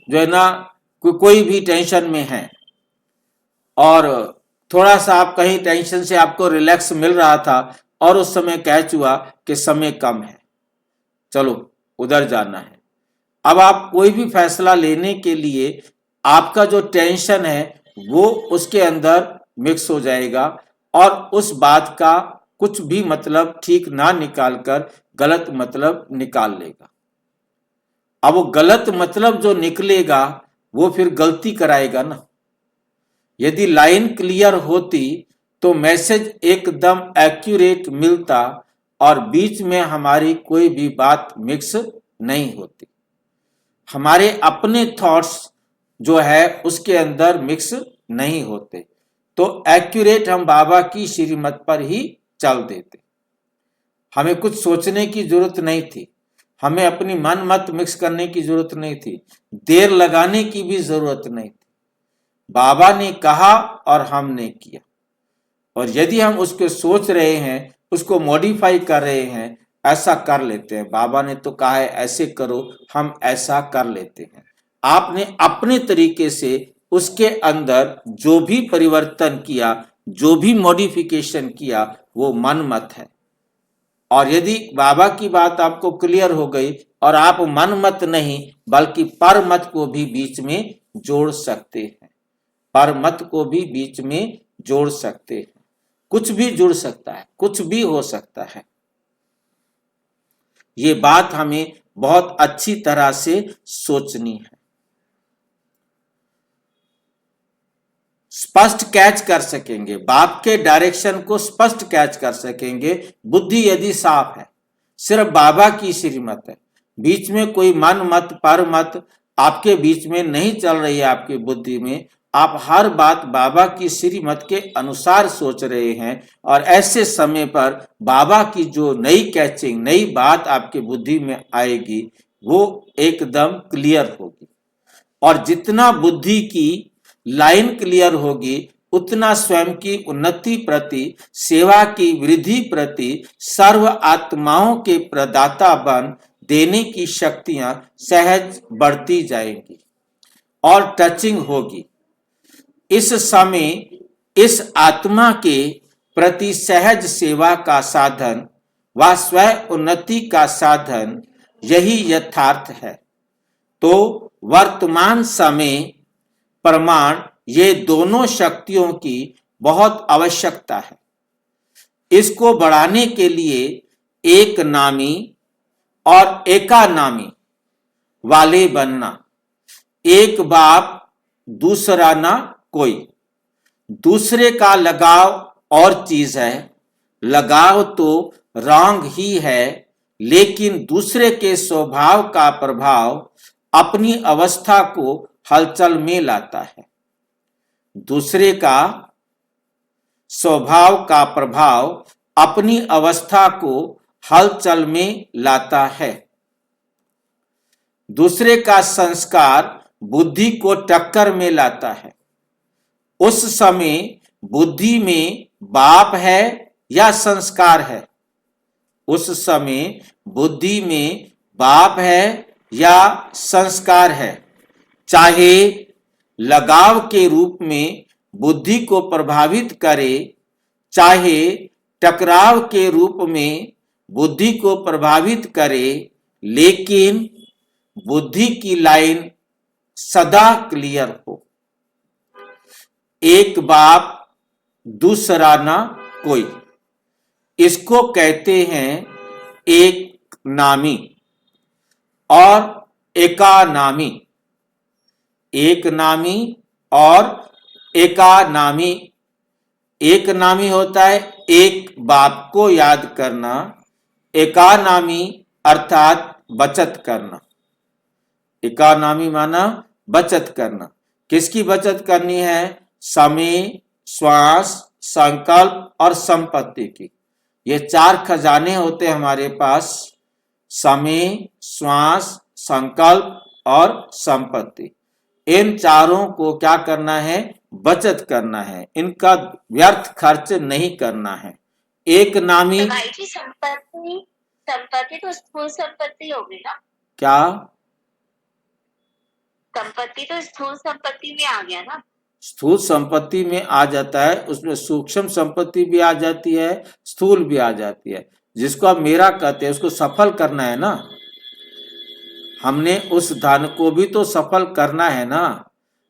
S1: जो है ना कोई भी टेंशन में है और थोड़ा सा आप कहीं टेंशन से आपको रिलैक्स मिल रहा था और उस समय कैच हुआ कि समय कम है, चलो उधर जाना है। अब आप कोई भी फैसला लेने के लिए आपका जो टेंशन है वो उसके अंदर मिक्स हो जाएगा और उस बात का कुछ भी मतलब ठीक ना निकालकर गलत मतलब निकाल लेगा। अब वो गलत मतलब जो निकलेगा वो फिर गलती कराएगा ना। यदि लाइन क्लियर होती तो मैसेज एकदम एक्यूरेट मिलता और बीच में हमारी कोई भी बात मिक्स नहीं होती, हमारे अपने थॉट्स जो है उसके अंदर मिक्स नहीं होते, तो एक्यूरेट हम बाबा की श्रीमत पर ही चल देते। हमें कुछ सोचने की जरूरत नहीं थी, हमें अपनी मन मत मिक्स करने की जरूरत नहीं थी, देर लगाने की भी जरूरत नहीं थी। बाबा ने कहा और हमने किया, और यदि हम उसको सोच रहे हैं, उसको मॉडिफाई कर रहे हैं, ऐसा कर लेते हैं। बाबा ने तो कहा है ऐसे करो, हम ऐसा कर लेते हैं। आपने अपने तरीके से उसके अंदर जो भी परिवर्तन किया, जो भी मॉडिफिकेशन किया, वो मन मत है। और यदि बाबा की बात आपको क्लियर हो गई और आप मन मत नहीं बल्कि पर मत को भी बीच में जोड़ सकते हैं, पर मत को भी बीच में जोड़ सकते हैं। कुछ भी जुड़ सकता है, कुछ भी हो सकता है। ये बात हमें बहुत अच्छी तरह से सोचनी है, स्पष्ट कैच कर सकेंगे, बाप के डायरेक्शन को स्पष्ट कैच कर सकेंगे। बुद्धि यदि साफ है, सिर्फ बाबा की श्रीमत है, बीच में कोई मन मत पर मत आपके बीच में नहीं चल रही है। आपकी बुद्धि में आप हर बात बाबा की श्रीमत के अनुसार सोच रहे हैं, और ऐसे समय पर बाबा की जो नई कैचिंग, नई बात आपकी बुद्धि में आएगी, वो एकदम क्लियर होगी। और जितना बुद्धि की लाइन क्लियर होगी, उतना स्वयं की उन्नति प्रति, सेवा की वृद्धि प्रति, सर्व आत्माओं के प्रदाता बन देने की शक्तियां सहज बढ़ती जाएंगी और टचिंग होगी। इस समय इस आत्मा के प्रति सहज सेवा का साधन व स्व उन्नति का साधन यही यथार्थ है। तो वर्तमान समय प्रमाण ये दोनों शक्तियों की बहुत आवश्यकता है। इसको बढ़ाने के लिए एक नामी और एकानामी वाले बनना, एक बाप दूसरा ना कोई। दूसरे का लगाव और चीज है, लगाव तो रॉन्ग ही है, लेकिन दूसरे के स्वभाव का प्रभाव अपनी अवस्था को हलचल में लाता है। दूसरे का स्वभाव का प्रभाव अपनी अवस्था को हलचल में लाता है। दूसरे का संस्कार बुद्धि को टक्कर में लाता है। उस समय बुद्धि में बाप है या संस्कार है? उस समय बुद्धि में बाप है या संस्कार है? चाहे लगाव के रूप में बुद्धि को प्रभावित करे, चाहे टकराव के रूप में बुद्धि को प्रभावित करे, लेकिन बुद्धि की लाइन सदा क्लियर हो। एक बाप दूसरा ना कोई, इसको कहते हैं एक नामी और एकानामी। एक नामी और एकानामी। एक नामी होता है एक बाप को याद करना, एकानामी अर्थात बचत करना। एकानामी माना बचत करना। किसकी बचत करनी है? समय, श्वास, संकल्प और संपत्ति की। ये चार खजाने होते हैं हमारे पास, समय, श्वास, संकल्प और संपत्ति। इन चारों को क्या करना है? बचत करना है, इनका व्यर्थ खर्च नहीं करना है। एक नामी
S2: तो भाई जी संपत्ति तो स्थूल संपत्ति होगी ना?
S1: क्या?
S2: संपत्ति तो स्थूल संपत्ति में आ गया ना?
S1: स्थूल संपत्ति में आ जाता है, उसमें सूक्ष्म संपत्ति भी आ जाती है, स्थूल भी आ जाती है। जिसको आप मेरा कहते हैं उसको सफल करना है ना, हमने उस धन को भी तो सफल करना है ना।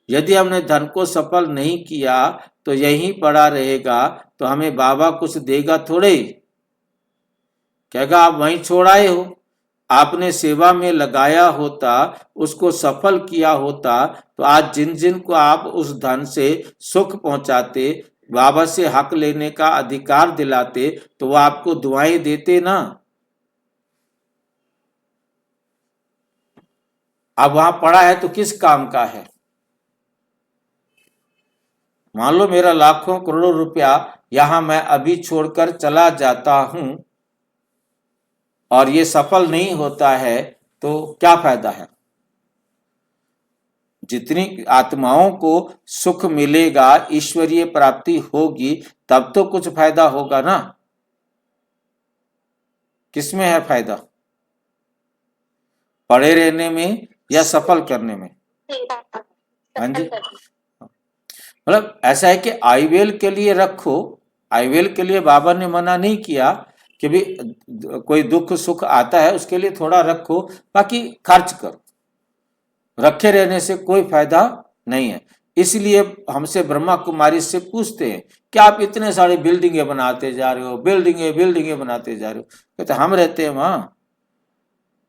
S1: यदि हमने धन को सफल नहीं किया तो यहीं पड़ा रहेगा, तो हमें बाबा कुछ देगा थोड़े ही। कहेगा आप वहीं छोड़ाए हो, आपने सेवा में लगाया होता, उसको सफल किया होता, तो आज जिन जिन को आप उस धन से सुख पहुंचाते, बाबा से हक लेने का अधिकार दिलाते, तो वो आपको दुआएं देते ना। अब वहां पड़ा है तो किस काम का है? मान लो मेरा लाखों करोड़ों रुपया यहां मैं अभी छोड़कर चला जाता हूं और ये सफल नहीं होता है तो क्या फायदा है। जितनी आत्माओं को सुख मिलेगा, ईश्वरीय प्राप्ति होगी, तब तो कुछ फायदा होगा ना। किसमें है फायदा, पड़े रहने में या सफल करने में। हाँ जी, मतलब ऐसा है कि आईवेल के लिए रखो, आईवेल के लिए बाबा ने मना नहीं किया कि भी कोई दुख सुख आता है उसके लिए थोड़ा रखो, बाकी खर्च करो। रखे रहने से कोई फायदा नहीं है। इसलिए हमसे ब्रह्मा कुमारी से पूछते हैं कि आप इतने सारे बिल्डिंगे बनाते जा रहे हो, बिल्डिंगे बनाते जा रहे हो। कहते हम रहते हैं वहां,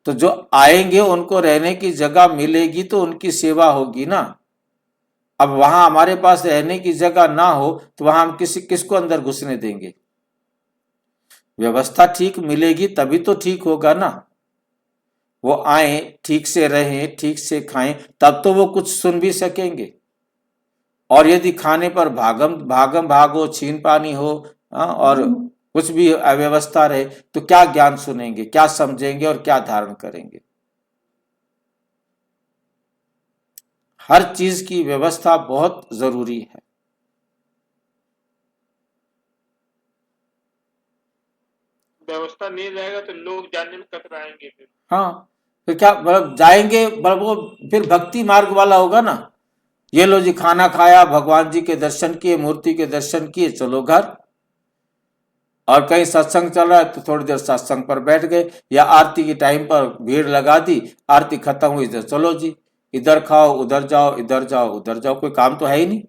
S1: तो जो आएंगे उनको रहने की जगह मिलेगी तो उनकी सेवा होगी ना। अब वहां हमारे पास रहने की जगह ना हो तो वहां हम किसको अंदर घुसने देंगे। व्यवस्था ठीक मिलेगी तभी तो ठीक होगा ना। वो आए, ठीक से रहें, ठीक से खाएं, तब तो वो कुछ सुन भी सकेंगे। और यदि खाने पर भागम भागो, छीन पानी हो, और कुछ भी अव्यवस्था रहे तो क्या ज्ञान सुनेंगे, क्या समझेंगे और क्या धारण करेंगे। हर चीज की व्यवस्था बहुत जरूरी है।
S4: व्यवस्था नहीं रहेगा तो लोग जानने में कतराएंगे फिर।
S1: हाँ, तो क्या मतलब जाएंगे, मतलब वो फिर भक्ति मार्ग वाला होगा ना। ये लो जी, खाना खाया, भगवान जी के दर्शन किए, मूर्ति के दर्शन किए, चलो घर। और कहीं सत्संग चल रहा है तो थोड़ी देर सत्संग पर बैठ गए, या आरती के टाइम पर भीड़ लगा दी, आरती खत्म हुई तो चलो जी, इधर खाओ उधर जाओ, इधर जाओ उधर जाओ, कोई काम तो है ही नहीं।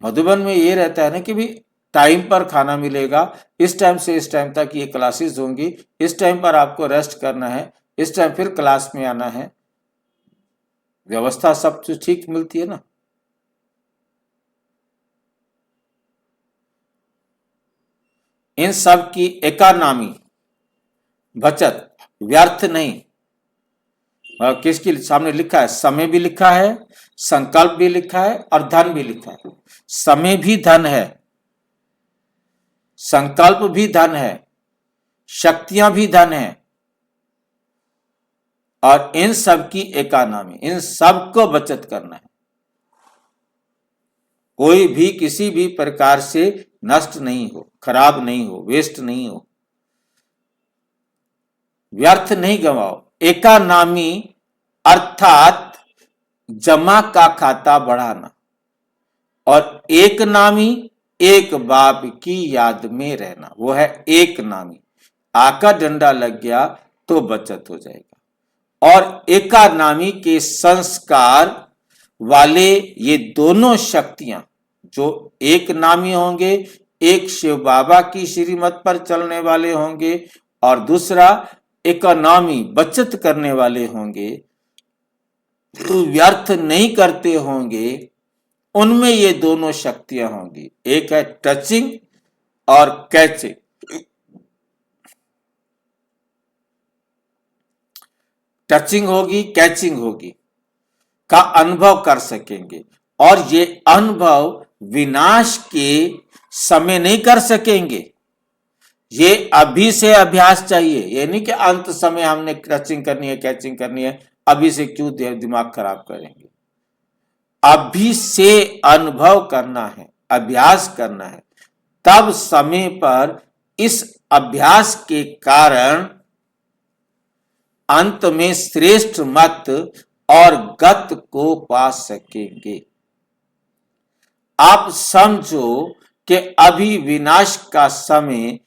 S1: मधुबन में ये रहता है ना कि भी टाइम पर खाना मिलेगा, इस टाइम से इस टाइम तक ये क्लासेस होंगी, इस टाइम पर आपको रेस्ट करना है, इस टाइम फिर क्लास में आना है। व्यवस्था सब कुछ ठीक मिलती है ना। इन सब की इकोनॉमी, बचत, व्यर्थ नहीं। और किसके सामने लिखा है, समय भी लिखा है, संकल्प भी लिखा है और धन भी लिखा है। समय भी धन है, संकल्प भी धन है, शक्तियां भी धन है, और इन सब की इकोनॉमी, इन सब को बचत करना है। कोई भी किसी भी प्रकार से नष्ट नहीं हो, खराब नहीं हो, वेस्ट नहीं हो, व्यर्थ नहीं गंवाओ। इकोनॉमी अर्थात जमा का खाता बढ़ाना, और एक नामी एक बाप की याद में रहना, वो है एक नामी। आका डंडा लग गया तो बचत हो जाएगा। और एकानामी के संस्कार वाले ये दोनों शक्तियां, जो एक नामी होंगे, एक शिव बाबा की श्रीमत पर चलने वाले होंगे और दूसरा इकोनॉमी बचत करने वाले होंगे, व्यर्थ नहीं करते होंगे, उनमें ये दोनों शक्तियां होंगी। एक है टचिंग और कैचिंग। टचिंग होगी, कैचिंग होगी, का अनुभव कर सकेंगे। और ये अनुभव विनाश के समय नहीं कर सकेंगे, ये अभी से अभ्यास चाहिए। ये नहीं कि अंत समय हमने टचिंग करनी है, कैचिंग करनी है, अभी से क्यों दिमाग खराब करेंगे। अभी से अनुभव करना है, अभ्यास करना है, तब समय पर इस अभ्यास के कारण अंत में श्रेष्ठ मत और गत को पा सकेंगे। आप समझो कि अभी विनाश का समय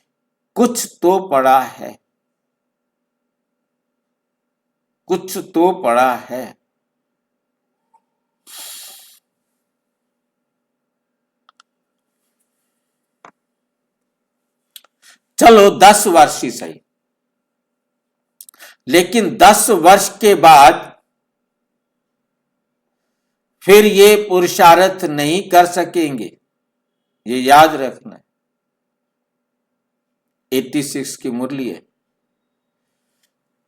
S1: कुछ तो पड़ा है, कुछ तो पड़ा है। चलो 10 वर्ष ही सही, लेकिन 10 वर्ष के बाद फिर ये पुरुषार्थ नहीं कर सकेंगे, ये याद रखना है। 86 की मुरली है,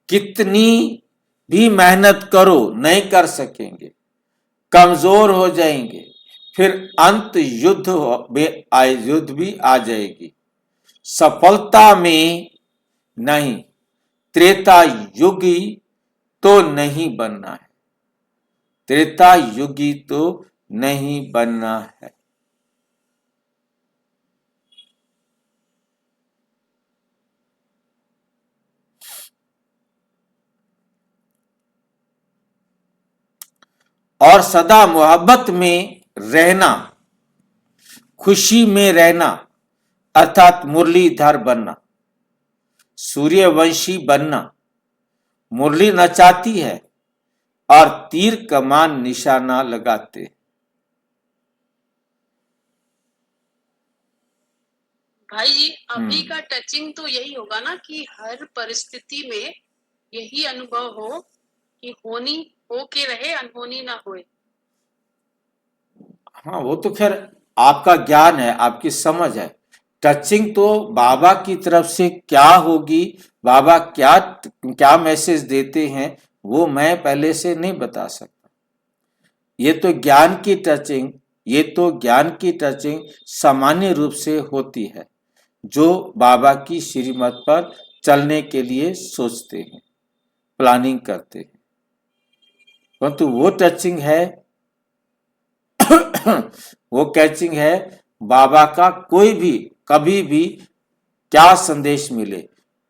S1: कितनी भी मेहनत करो नहीं कर सकेंगे, कमजोर हो जाएंगे, फिर अंत युद्ध भी आ जाएगी। सफलता में नहीं, त्रेता युगी तो नहीं बनना है, त्रेता युगी तो नहीं बनना है। और सदा मोहब्बत में रहना, खुशी में रहना अर्थात मुरलीधर बनना, सूर्यवंशी बनना। मुरली नचाती है और तीर कमान निशाना लगाते।
S5: भाई जी, अभी का टचिंग तो यही होगा ना कि हर परिस्थिति में यही अनुभव हो कि होनी हो के रहे, अनहोनी ना होए।
S1: हाँ, वो तो खैर आपका ज्ञान है, आपकी समझ है। टचिंग तो बाबा की तरफ से क्या होगी, बाबा क्या क्या मैसेज देते हैं, वो मैं पहले से नहीं बता सकता। ये तो ज्ञान की टचिंग, ये तो ज्ञान की टचिंग सामान्य रूप से होती है, जो बाबा की श्रीमत पर चलने के लिए सोचते हैं, प्लानिंग करते हैं। परंतु वो टचिंग है वो कैचिंग है बाबा का कोई भी कभी भी क्या संदेश मिले,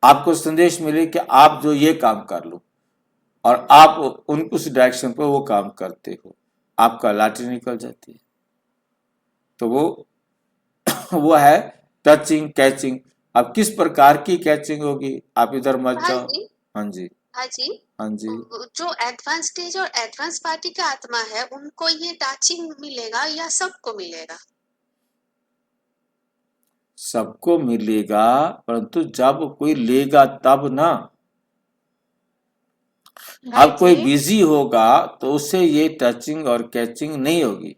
S1: आपको संदेश मिले कि आप जो ये काम कर लो और आप उस डायरेक्शन पर वो काम करते हो, आपका लॉटरी निकल जाती है। तो वो है टचिंग कैचिंग। अब किस प्रकार की कैचिंग होगी, आप इधर मत जाओ। हाँ जी,
S6: हाँ जी,
S1: हाँ जी।
S6: जो एडवांस स्टेज और एडवांस पार्टी का आत्मा है, उनको ये टचिंग मिलेगा या सबको मिलेगा?
S1: सबको मिलेगा, परंतु जब कोई लेगा तब ना। अब कोई बिजी होगा तो उससे ये टचिंग और कैचिंग नहीं होगी।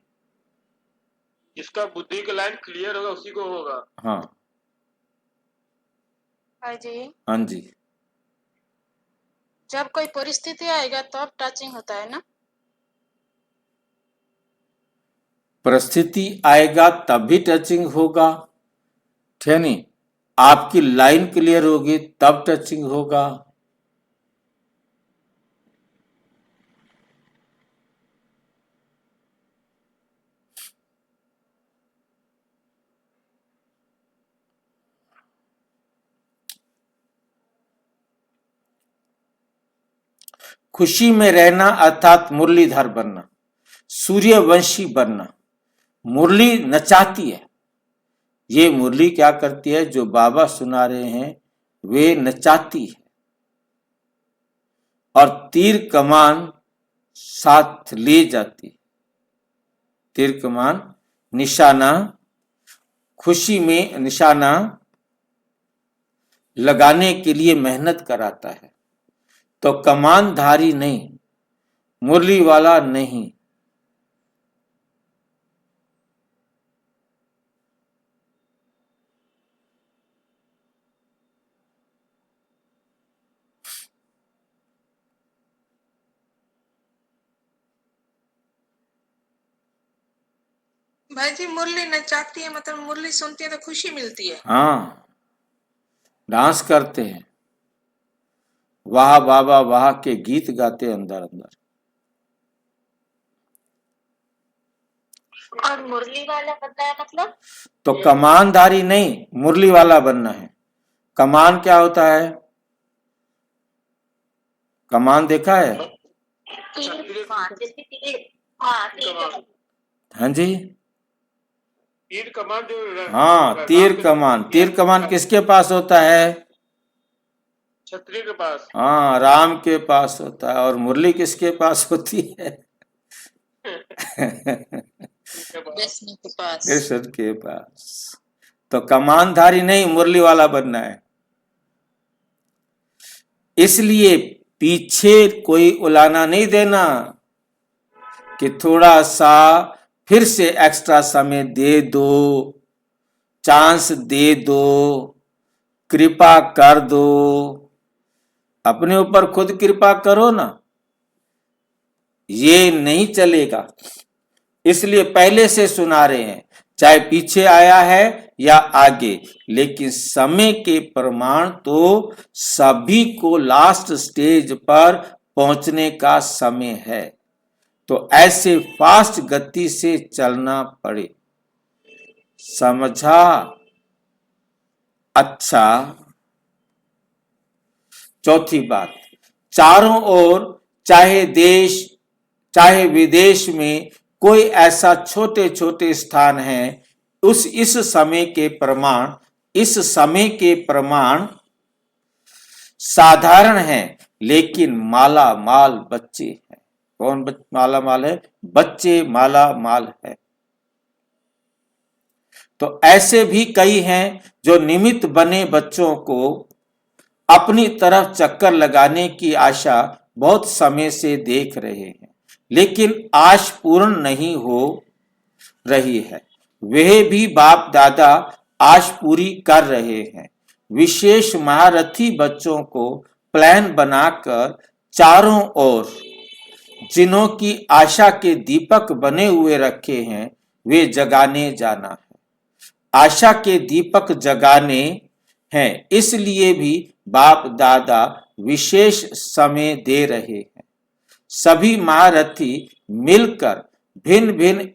S4: जिसका बुद्धि का लाइन क्लियर होगा उसी को होगा।
S1: हाँ
S3: भाई जी,
S1: हाँ जी,
S3: जब कोई परिस्थिति आएगा तब टचिंग होता है ना?
S1: परिस्थिति आएगा तब भी टचिंग होगा, ठीक नहीं? आपकी लाइन क्लियर होगी तब टचिंग होगा। खुशी में रहना अर्थात मुरलीधर बनना, सूर्यवंशी बनना। मुरली नचाती है, ये मुरली क्या करती है, जो बाबा सुना रहे हैं वे नचाती है, और तीर कमान साथ ले जाती है। तीर कमान निशाना, खुशी में निशाना लगाने के लिए मेहनत कराता है। तो कमानधारी नहीं, मुरली वाला नहीं।
S7: भाई जी, मुरली नचाती है मतलब मुरली सुनती है तो खुशी मिलती है।
S1: हाँ, डांस करते हैं, वाह बाबा वाह के गीत गाते अंदर अंदर।
S2: और मुरली वाला बनना है मतलब?
S1: तो कमानधारी नहीं, मुरली वाला बनना है। कमान क्या होता है? कमान देखा है?
S2: तीर, हाँ जैसे तीर, हाँ तीर।
S1: हाँ जी,
S4: तीर कमान जो
S1: हाँ तीर कमान। तीर कमान किसके पास होता है?
S4: क्षत्रिय के पास।
S1: हाँ, राम के पास होता है। और मुरली किसके पास होती है?
S5: कृष्ण के पास।
S1: कृष्ण के पास। तो कमानधारी नहीं, मुरली वाला बनना है। इसलिए पीछे कोई उलाना नहीं देना कि थोड़ा सा फिर से एक्स्ट्रा समय दे दो, चांस दे दो, कृपा कर दो। अपने ऊपर खुद कृपा करो ना, ये नहीं चलेगा। इसलिए पहले से सुना रहे हैं, चाहे पीछे आया है या आगे, लेकिन समय के प्रमाण तो सभी को लास्ट स्टेज पर पहुंचने का समय है। तो ऐसे फास्ट गति से चलना पड़े। समझा? अच्छा, चौथी बात, चारों ओर चाहे देश चाहे विदेश में कोई ऐसा छोटे छोटे स्थान है, इस समय के प्रमाण साधारण है, लेकिन माला माल बच्चे हैं। कौन माला माल है? बच्चे माला माल है। तो ऐसे भी कई हैं जो निमित्त बने बच्चों को अपनी तरफ चक्कर लगाने की आशा बहुत समय से देख रहे हैं, लेकिन आश पूर्ण नहीं हो रही है। वह भी बाप दादा आश पूरी कर रहे हैं। विशेष महारथी बच्चों को प्लान बनाकर चारों ओर जिन्हों की आशा के दीपक बने हुए रखे हैं, वे जगाने जाना है। आशा के दीपक जगाने हैं, इसलिए भी बाप दादा विशेष समय दे रहे हैं। सभी महारथी मिलकर भिन्न भिन्न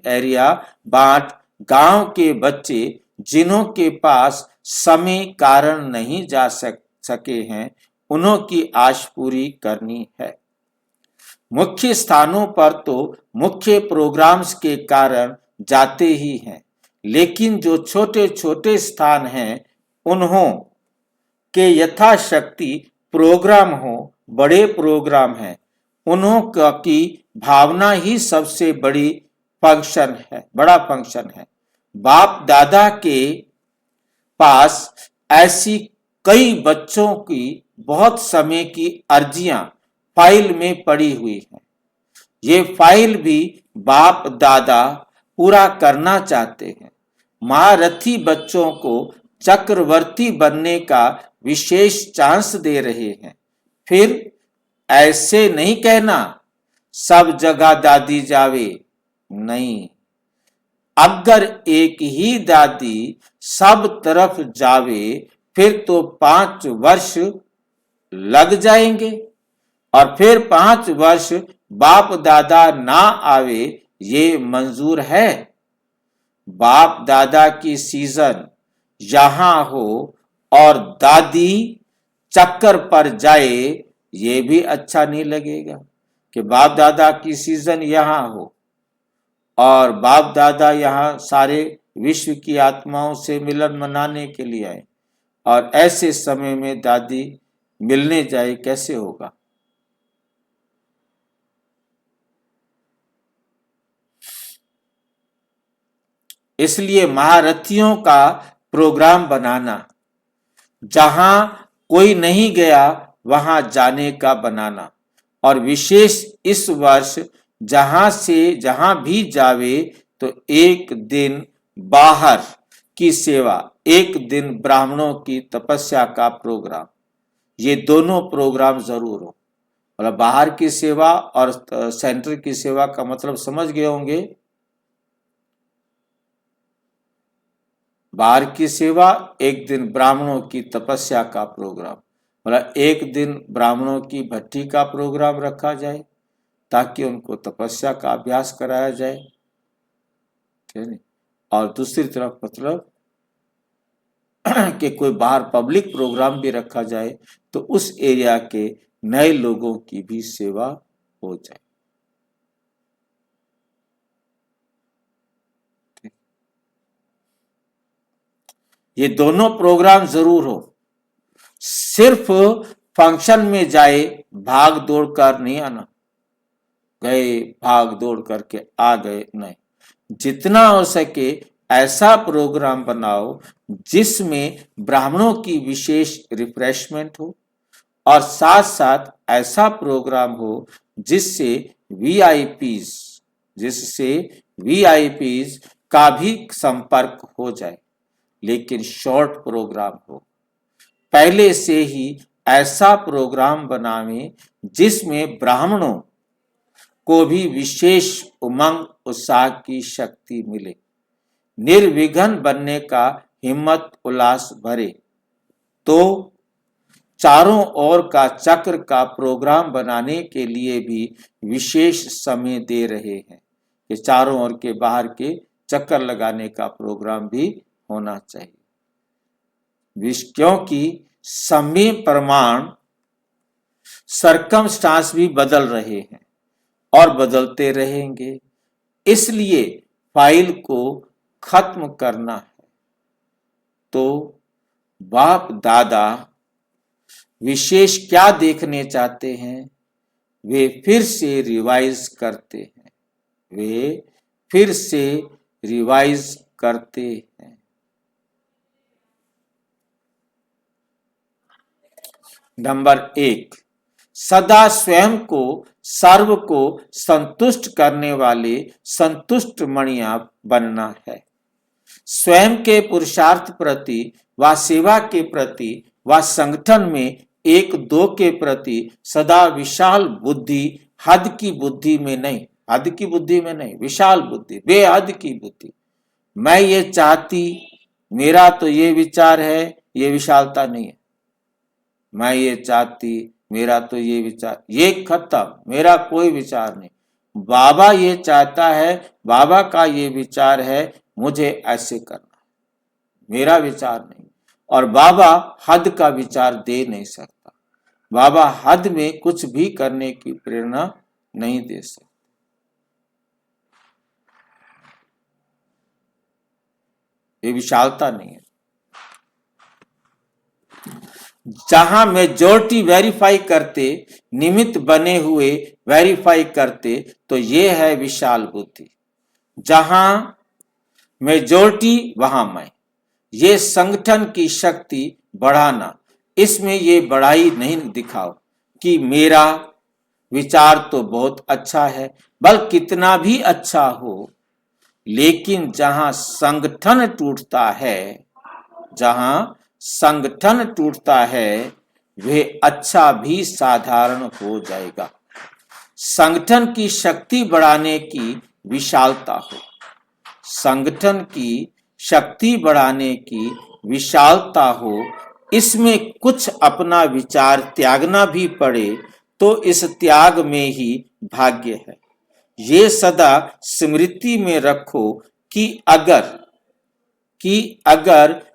S1: एरिया बांट गांव के बच्चे जिन्हों के पास समय कारण नहीं जा सके हैं, उन्हों की आश पूरी करनी है। मुख्य स्थानों पर तो मुख्य प्रोग्राम्स के कारण जाते ही हैं, लेकिन जो छोटे छोटे स्थान हैं, उन्हों के यथाशक्ति प्रोग्राम हो, बड़े प्रोग्राम हैं, उन्हों की भावना ही सबसे बड़ा फंक्शन है। बाप दादा के पास ऐसी कई बच्चों की बहुत समय की अर्जियां फाइल में पड़ी हुई हैं। ये फाइल भी बाप दादा पूरा करना चाहते हैं। महारथी बच्चों को चक्रवर्ती बनने का विशेष चांस दे रहे हैं। फिर ऐसे नहीं कहना सब जगह दादी जावे, नहीं। अगर एक ही दादी सब तरफ जावे, फिर तो 5 वर्ष लग जाएंगे, और फिर 5 वर्ष बाप दादा ना आवे, ये मंजूर है? बाप दादा की सीजन यहां हो और दादी चक्कर पर जाए, ये भी अच्छा नहीं लगेगा कि बाप दादा की सीजन यहां हो और बाप दादा यहां सारे विश्व की आत्माओं से मिलन मनाने के लिए आए, और ऐसे समय में दादी मिलने जाए, कैसे होगा? इसलिए महारथियों का प्रोग्राम बनाना, जहां कोई नहीं गया वहां जाने का बनाना, और विशेष इस वर्ष जहां भी जावे तो एक दिन बाहर की सेवा, एक दिन ब्राह्मणों की तपस्या का प्रोग्राम, ये दोनों प्रोग्राम जरूर हो। मतलब बाहर की सेवा और सेंटर की सेवा का मतलब समझ गए होंगे। बाहर की सेवा, एक दिन ब्राह्मणों की तपस्या का प्रोग्राम, मतलब एक दिन ब्राह्मणों की भट्टी का प्रोग्राम रखा जाए ताकि उनको तपस्या का अभ्यास कराया जाए, ठीक है। और दूसरी तरफ मतलब कि कोई बाहर पब्लिक प्रोग्राम भी रखा जाए तो उस एरिया के नए लोगों की भी सेवा हो जाए। ये दोनों प्रोग्राम जरूर हो। सिर्फ फंक्शन में जाए भाग दौड़ कर नहीं आना, गए भाग दौड़ करके आ गए, नहीं। जितना हो सके ऐसा प्रोग्राम बनाओ जिसमें ब्राह्मणों की विशेष रिफ्रेशमेंट हो, और साथ साथ ऐसा प्रोग्राम हो जिससे वीआईपीज का भी संपर्क हो जाए, लेकिन शॉर्ट प्रोग्राम हो। पहले से ही ऐसा प्रोग्राम बनावें जिसमें ब्राह्मणों को भी विशेष उमंग उत्साह की शक्ति मिले, निर्विघ्न बनने का हिम्मत उल्लास भरे। तो चारों ओर का चक्र का प्रोग्राम बनाने के लिए भी विशेष समय दे रहे हैं कि चारों ओर के बाहर के चक्कर लगाने का प्रोग्राम भी होना चाहिए, क्योंकि समय प्रमाण सरकमस्टांस भी बदल रहे हैं और बदलते रहेंगे, इसलिए फाइल को खत्म करना है। तो बाप दादा विशेष क्या देखने चाहते हैं, वे फिर से रिवाइज करते हैं, वे फिर से रिवाइज करते हैं। नंबर 1, सदा स्वयं को सर्व को संतुष्ट करने वाले संतुष्ट मणिया बनना है। स्वयं के पुरुषार्थ प्रति व सेवा के प्रति व संगठन में एक दो के प्रति सदा विशाल बुद्धि, हद की बुद्धि में नहीं, हद की बुद्धि में नहीं, विशाल बुद्धि, बेहद की बुद्धि। मैं ये चाहती, मेरा तो ये विचार है, ये विशालता नहीं है। मैं ये चाहती, मेरा तो ये विचार, ये खत्म, मेरा कोई विचार नहीं। बाबा ये चाहता है, बाबा का ये विचार है, मुझे ऐसे करना, मेरा विचार नहीं। और बाबा हद का विचार दे नहीं सकता, बाबा हद में कुछ भी करने की प्रेरणा नहीं दे सकता। ये विशालता नहीं है। जहां मेजॉरिटी वेरीफाई करते, निमित्त बने हुए वेरीफाई करते, तो ये है विशाल बुद्धि। जहां मेजॉरिटी वहां मैं, ये संगठन की शक्ति बढ़ाना, इसमें ये बढ़ाई नहीं दिखाओ कि मेरा विचार तो बहुत अच्छा है, बल्कि कितना भी अच्छा हो, लेकिन जहां संगठन टूटता है, जहां संगठन टूटता है, वह अच्छा भी साधारण हो जाएगा। संगठन की शक्ति बढ़ाने की विशालता हो, संगठन की शक्ति बढ़ाने की विशालता हो, इसमें कुछ अपना विचार त्यागना भी पड़े, तो इस त्याग में ही भाग्य है। ये सदा स्मृति में रखो कि अगर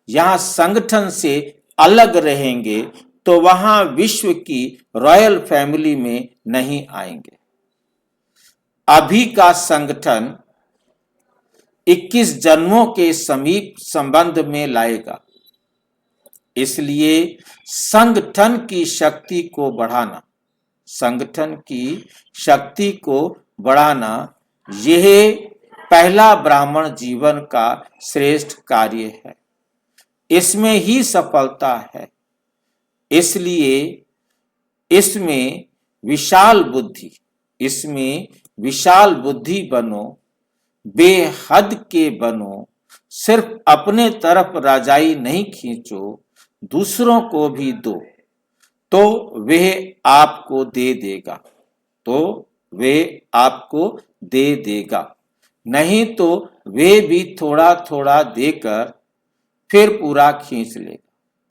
S1: यहां संगठन से अलग रहेंगे तो वहां विश्व की रॉयल फैमिली में नहीं आएंगे। अभी का संगठन 21 जन्मों के समीप संबंध में लाएगा, इसलिए संगठन की शक्ति को बढ़ाना, संगठन की शक्ति को बढ़ाना, यह पहला ब्राह्मण जीवन का श्रेष्ठ कार्य है। इसमें ही सफलता है, इसलिए इसमें विशाल बुद्धि, इसमें विशाल बुद्धि बनो, बेहद के बनो। सिर्फ अपने तरफ राजाई नहीं खींचो, दूसरों को भी दो, तो वह आपको दे देगा, तो वह आपको दे देगा। नहीं तो वे भी थोड़ा थोड़ा देकर फिर पूरा खींच लेगा,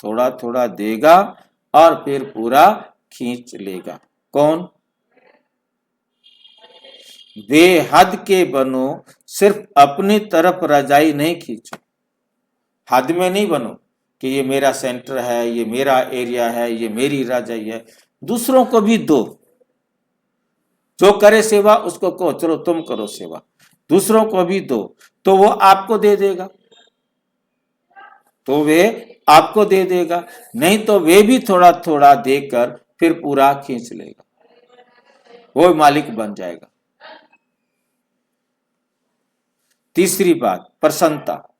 S1: थोड़ा थोड़ा देगा और फिर पूरा खींच लेगा। कौन? बेहद के बनो, सिर्फ अपनी तरफ रजाई नहीं खींचो। हद में नहीं बनो कि ये मेरा सेंटर है, ये मेरा एरिया है, ये मेरी रजाई है। दूसरों को भी दो, जो करे सेवा उसको कहो चलो तुम करो सेवा, दूसरों को भी दो, तो वो आपको दे देगा, तो वे आपको दे देगा। नहीं तो वे भी थोड़ा थोड़ा देकर फिर पूरा खींच लेगा, वो मालिक बन जाएगा। तीसरी बात, प्रसन्नता।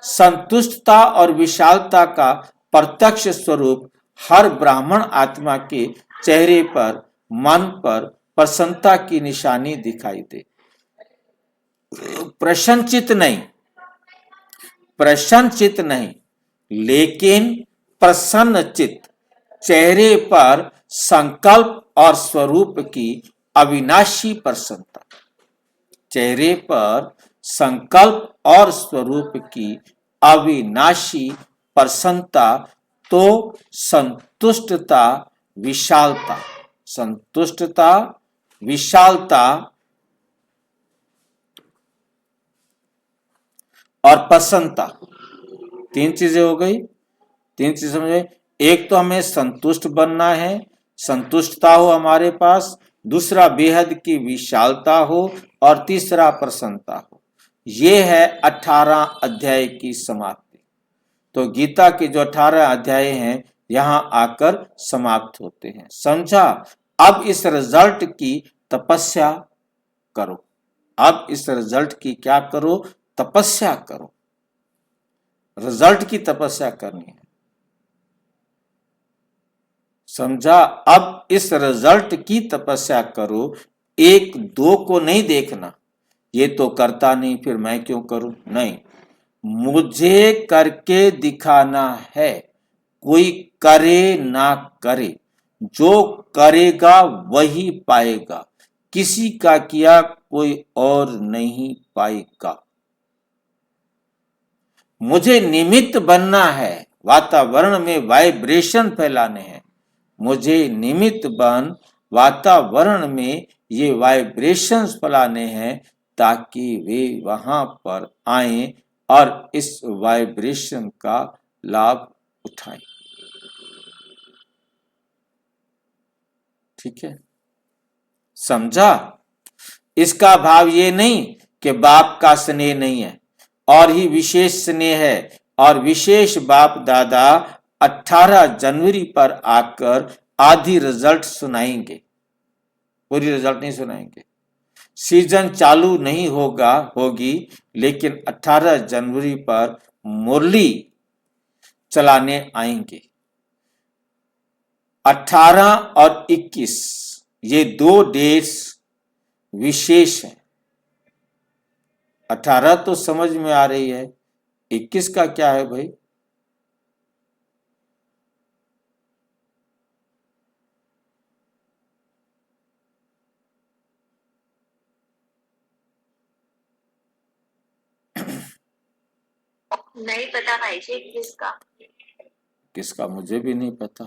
S1: संतुष्टता और विशालता का प्रत्यक्ष स्वरूप हर ब्राह्मण आत्मा के चेहरे पर, मन पर प्रसन्नता की निशानी दिखाई दे। प्रसन्नचित नहीं, लेकिन प्रसन्नचित, चेहरे पर संकल्प और स्वरूप की अविनाशी प्रसन्नता, चेहरे पर संकल्प और स्वरूप की अविनाशी प्रसन्नता, तो संतुष्टता, विशालता, संतुष्टता, विशालता और प्रसन्नता, तीन चीजें हो गई। तीन चीजें समझे। एक तो हमें संतुष्ट बनना है, संतुष्टता हो हमारे पास, दूसरा बेहद की विशालता हो, और तीसरा प्रसन्नता हो। ये है 18 अध्याय की समाप्ति। तो गीता के जो 18 अध्याय हैं यहां आकर समाप्त होते हैं। समझा? अब इस रिजल्ट की तपस्या करो। अब इस रिजल्ट की क्या करो? तपस्या करो। रिजल्ट की तपस्या करनी है। समझा? अब इस रिजल्ट की तपस्या करो। एक दो को नहीं देखना, ये तो करता नहीं फिर मैं क्यों करूं, नहीं, मुझे करके दिखाना है। कोई करे ना करे, जो करेगा वही पाएगा, किसी का किया कोई और नहीं पाएगा। मुझे निमित्त बनना है, वातावरण में वाइब्रेशन फैलाने हैं। मुझे निमित्त बन वातावरण में ये वाइब्रेशंस फैलाने हैं, ताकि वे वहां पर आए और इस वाइब्रेशन का लाभ उठाएं। ठीक है? समझा? इसका भाव ये नहीं कि बाप का स्नेह नहीं है, और ही विशेष स्नेह है, और विशेष बाप दादा 18 जनवरी पर आकर आधी रिजल्ट सुनाएंगे, पूरी रिजल्ट नहीं सुनाएंगे। सीजन चालू नहीं होगी, लेकिन 18 जनवरी पर मुरली चलाने आएंगे। 18 और 21 ये दो डेट्स विशेष हैं। 18 तो समझ में आ रही है, 21 का क्या है भाई?
S2: नहीं पता भाई जी
S1: किसका मुझे भी नहीं पता।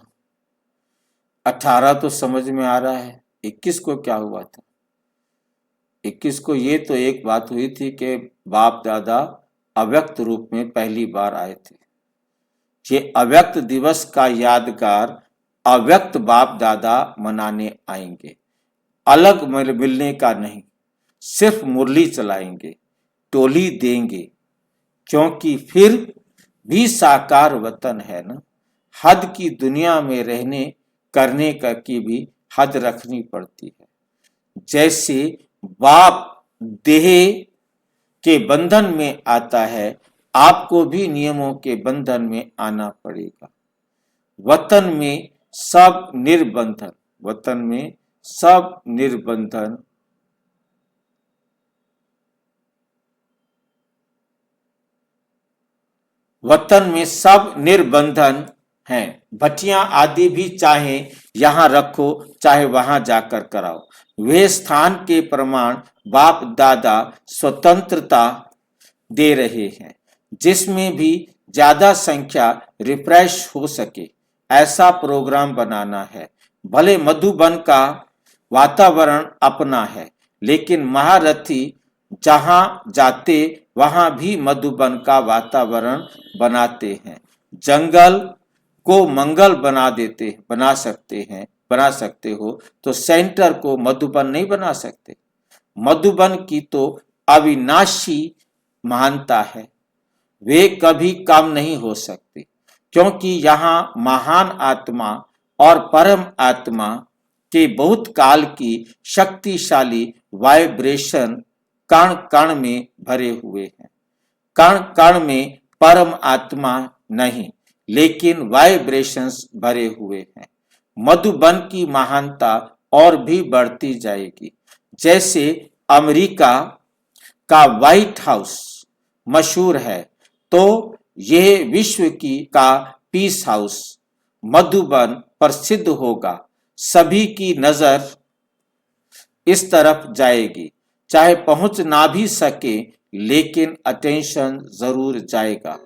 S1: 18 तो समझ में आ रहा है, 21 को क्या हुआ था? 21 को ये तो एक बात हुई थी कि बाप दादा अव्यक्त रूप में पहली बार आए थे। ये अव्यक्त दिवस का यादगार अव्यक्त बाप दादा मनाने आएंगे। अलग मिलने का नहीं, सिर्फ मुरली चलाएंगे, टोली देंगे, क्योंकि फिर भी साकार वतन है ना। हद की दुनिया में रहने करने का की भी हद रखनी पड़ती है। जैसे बाप देह के बंधन में आता है, आपको भी नियमों के बंधन में आना पड़ेगा। वतन में सब निर्बंधन, वतन में सब निर्बंधन, वतन में सब निर्बंधन हैं। भट्टियां आदि भी चाहे यहां रखो चाहे वहां जाकर कराओ, वे स्थान के प्रमाण बाप दादा स्वतंत्रता दे रहे हैं, जिसमें भी ज्यादा संख्या रिफ्रेश हो सके ऐसा प्रोग्राम बनाना है। भले मधुबन का वातावरण अपना है, लेकिन महारथी जहां जाते वहां भी मधुबन का वातावरण बनाते हैं। जंगल को मंगल बना सकते हो, तो सेंटर को मधुबन नहीं बना सकते। मधुबन की तो अविनाशी महानता है, वे कभी कम नहीं हो सकते, क्योंकि यहाँ महान आत्मा और परम आत्मा के बहुत काल की शक्तिशाली वाइब्रेशन कण कण में भरे हुए हैं। कण कण में परम आत्मा नहीं, लेकिन वाइब्रेशंस भरे हुए हैं। मधुबन की महानता और भी बढ़ती जाएगी। जैसे अमेरिका का व्हाइट हाउस मशहूर है, तो यह विश्व का पीस हाउस मधुबन प्रसिद्ध होगा। सभी की नजर इस तरफ जाएगी, चाहे पहुंच ना भी सके लेकिन अटेंशन जरूर जाएगा,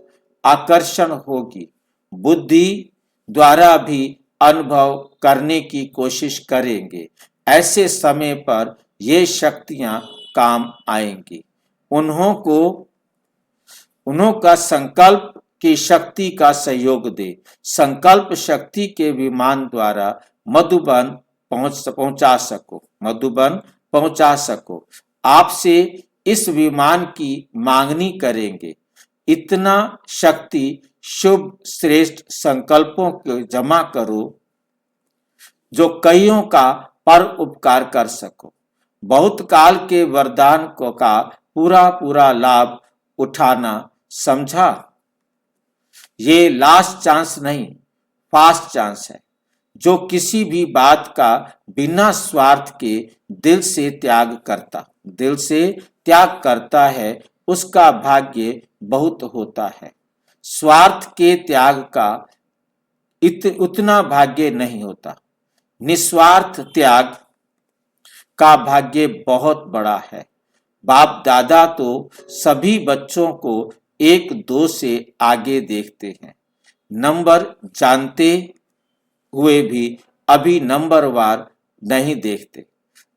S1: आकर्षण होगी, बुद्धि द्वारा भी अनुभव करने की कोशिश करेंगे। ऐसे समय पर ये शक्तियां काम आएंगी। उन्हों का संकल्प की शक्ति का सहयोग दे। संकल्प शक्ति के विमान द्वारा मधुबन पहुंचा सको। आपसे इस विमान की मांगनी करेंगे। इतना शक्ति शुभ श्रेष्ठ संकल्पों को जमा करो जो कईयों का पर उपकार कर सको। बहुत काल के वरदान को का पूरा लाभ उठाना, समझा? ये लास्ट चांस नहीं, फास्ट चांस है। जो किसी भी बात का बिना स्वार्थ के दिल से त्याग करता है उसका भाग्य बहुत होता है। स्वार्थ के त्याग का उतना भाग्य नहीं होता। निस्वार्थ त्याग का भाग्य बहुत बड़ा है। बाप दादा तो सभी बच्चों को 1-2 से आगे देखते हैं। नंबर जानते हुए भी अभी नंबरवार नहीं देखते।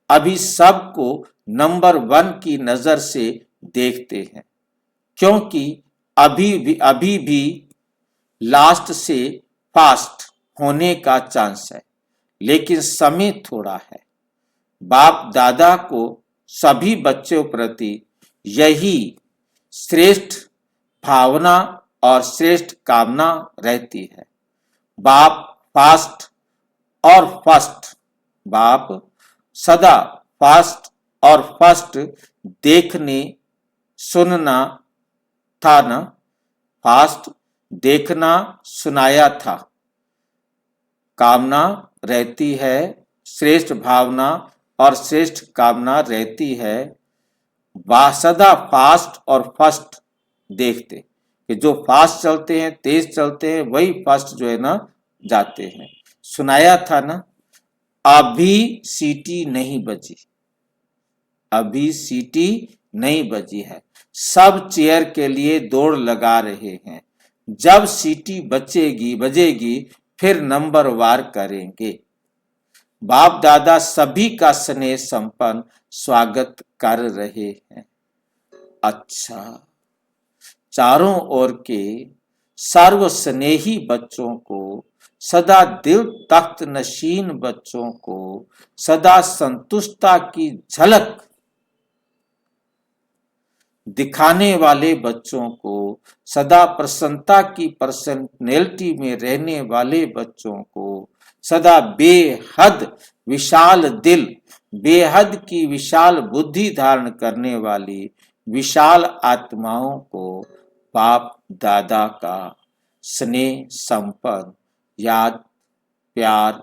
S1: अभी सबको नंबर 1 की नजर से देखते हैं, क्योंकि अभी भी लास्ट से फास्ट होने का चांस है, लेकिन समय थोड़ा है। बाप दादा को सभी बच्चों प्रति यही श्रेष्ठ भावना और श्रेष्ठ कामना रहती है। बाप फास्ट और फर्स्ट, बाप सदा फास्ट और फर्स्ट देखने सुनना था ना, फास्ट देखना सुनाया था। कामना रहती है, श्रेष्ठ भावना और श्रेष्ठ कामना रहती है। सदा फास्ट और फर्स्ट देखते कि जो फास्ट चलते हैं, तेज चलते हैं, वही फर्स्ट जो है ना जाते हैं। सुनाया था ना। अभी सीटी नहीं बजी, अभी सीटी नहीं बजी है। सब चेयर के लिए दौड़ लगा रहे हैं। जब सीटी बजेगी फिर नंबर वार करेंगे। बाप दादा सभी का स्नेह संपन्न स्वागत कर रहे हैं। अच्छा, चारों ओर के सर्व स्नेही बच्चों को, सदा दिल तख्त नशीन बच्चों को, सदा संतुष्टता की झलक दिखाने वाले बच्चों को, सदा प्रसन्नता की पर्सनैलिटी में रहने वाले बच्चों को, सदा बेहद विशाल दिल, बेहद की विशाल बुद्धि धारण करने वाली विशाल आत्माओं को बाप दादा का स्नेह संपन्न याद, प्यार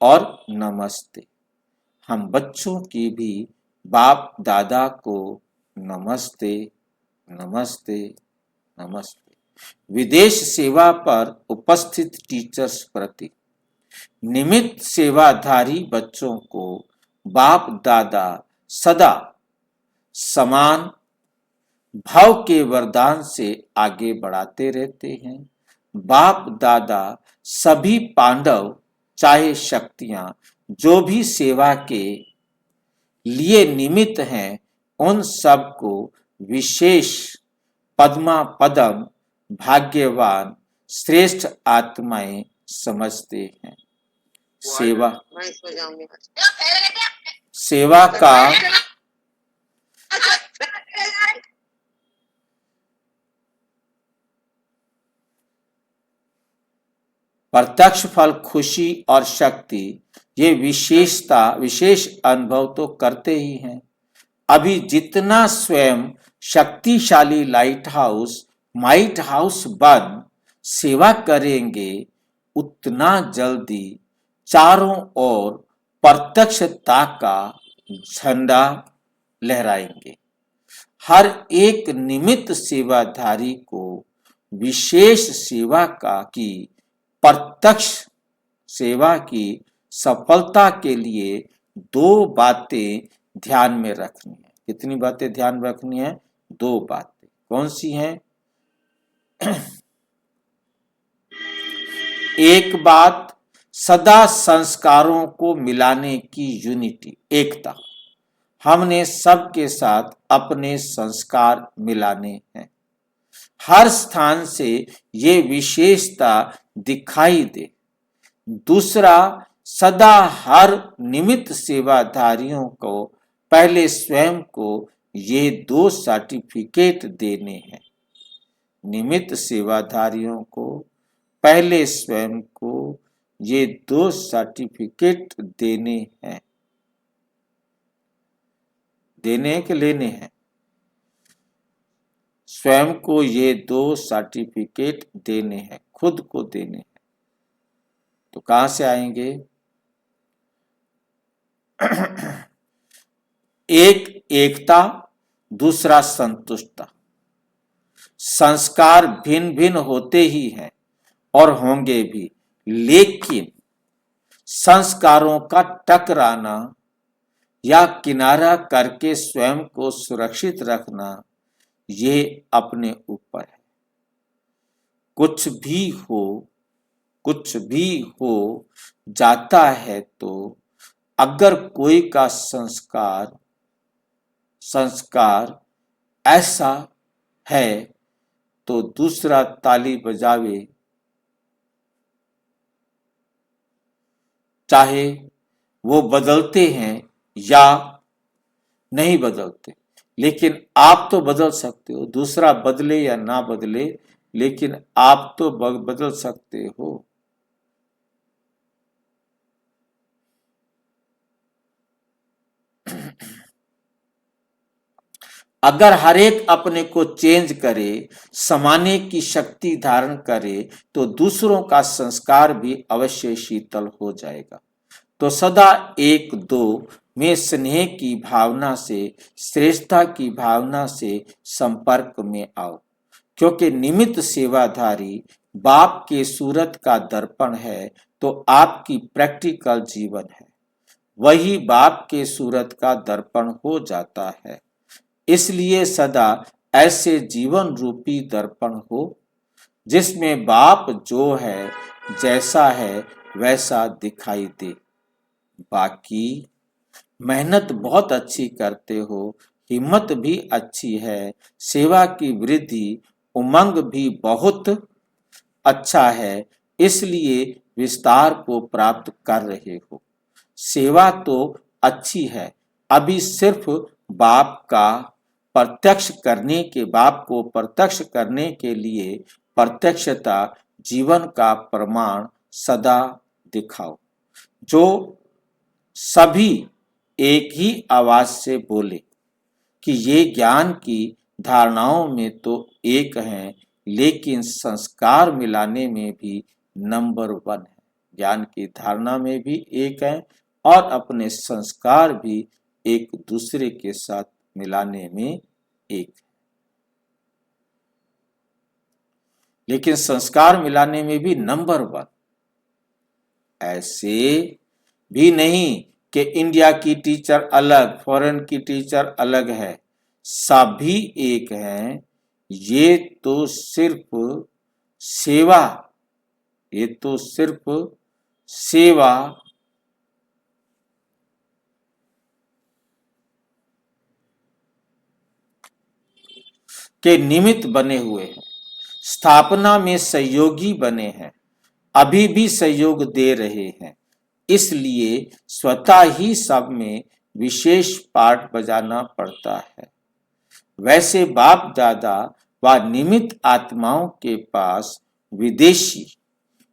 S1: और नमस्ते। हम बच्चों की भी बाप दादा को नमस्ते, नमस्ते, नमस्ते। विदेश सेवा पर उपस्थित टीचर्स प्रति निमित्त सेवाधारी बच्चों को बाप दादा सदा समान भाव के वरदान से आगे बढ़ाते रहते हैं। बाप दादा सभी पांडव, चाहे शक्तियां जो भी सेवा के लिए निमित्त हैं, उन सब को विशेष पद्मा पदम भाग्यवान श्रेष्ठ आत्माएं समझते हैं। सेवा का प्रत्यक्ष फल खुशी और शक्ति, ये विशेष अनुभव तो करते ही हैं। अभी जितना स्वयं शक्तिशाली लाइट हाउस बन सेवा करेंगे, उतना जल्दी चारों ओर प्रत्यक्षता का झंडा लहराएंगे। हर एक निमित्त सेवाधारी को विशेष सेवा की प्रत्यक्ष सेवा की सफलता के लिए दो बातें ध्यान में रखनी है। कितनी बातें ध्यान में रखनी है? दो बातें। कौन सी हैं? एक बात, सदा संस्कारों को मिलाने की यूनिटी, एकता। हमने सबके साथ अपने संस्कार मिलाने हैं, हर स्थान से ये विशेषता दिखाई दे। दूसरा, सदा हर निमित्त सेवाधारियों को पहले स्वयं को ये दो सर्टिफिकेट देने हैं। निमित्त सेवाधारियों को पहले स्वयं को ये दो सर्टिफिकेट देने हैं। देने हैं कि लेने हैं? स्वयं को ये दो सर्टिफिकेट देने हैं, खुद को देने हैं। तो कहां से आएंगे? एक एकता, दूसरा संतुष्टता। संस्कार भिन्न भिन्न होते ही हैं और होंगे भी, लेकिन संस्कारों का टकराना या किनारा करके स्वयं को सुरक्षित रखना, ये अपने ऊपर है। कुछ भी हो जाता है तो अगर कोई का संस्कार ऐसा है तो दूसरा ताली बजावे, चाहे वो बदलते हैं या नहीं बदलते। लेकिन आप तो बदल सकते हो, दूसरा बदले या ना बदले, लेकिन आप तो बदल सकते हो। अगर हर एक अपने को चेंज करे, समाने की शक्ति धारण करे, तो दूसरों का संस्कार भी अवश्य शीतल हो जाएगा। तो सदा एक दो में स्नेह की भावना से, श्रेष्ठता की भावना से संपर्क में आओ, क्योंकि निमित्त सेवाधारी बाप के सूरत का दर्पण है तो आपकी प्रैक्टिकल जीवन है, वही बाप के सूरत का दर्पण हो जाता है। इसलिए सदा ऐसे जीवन रूपी दर्पण हो जिसमें बाप जो है, जैसा है वैसा दिखाई दे। बाकी मेहनत बहुत अच्छी करते हो, हिम्मत भी अच्छी है, सेवा की वृद्धि, उमंग भी बहुत अच्छा है, इसलिए विस्तार को प्राप्त कर रहे हो। सेवा तो अच्छी है, अभी सिर्फ बाप को प्रत्यक्ष करने के लिए प्रत्यक्षता जीवन का प्रमाण सदा दिखाओ, जो सभी एक ही आवाज से बोले कि ये ज्ञान की धारणाओं में तो एक हैं, लेकिन संस्कार मिलाने में भी नंबर 1 है। ज्ञान की धारणा में भी एक है और अपने संस्कार भी एक दूसरे के साथ मिलाने में एक है। लेकिन संस्कार मिलाने में भी नंबर 1। ऐसे भी नहीं कि इंडिया की टीचर अलग, फॉरेन की टीचर अलग है, सभी एक हैं। ये तो सिर्फ सेवा के निमित्त बने हुए हैं, स्थापना में सहयोगी बने हैं, अभी भी सहयोग दे रहे हैं। इसलिए स्वतः ही सब में विशेष पार्ट बजाना पड़ता है। वैसे बाप दादा व निमित्त आत्माओं के पास विदेशी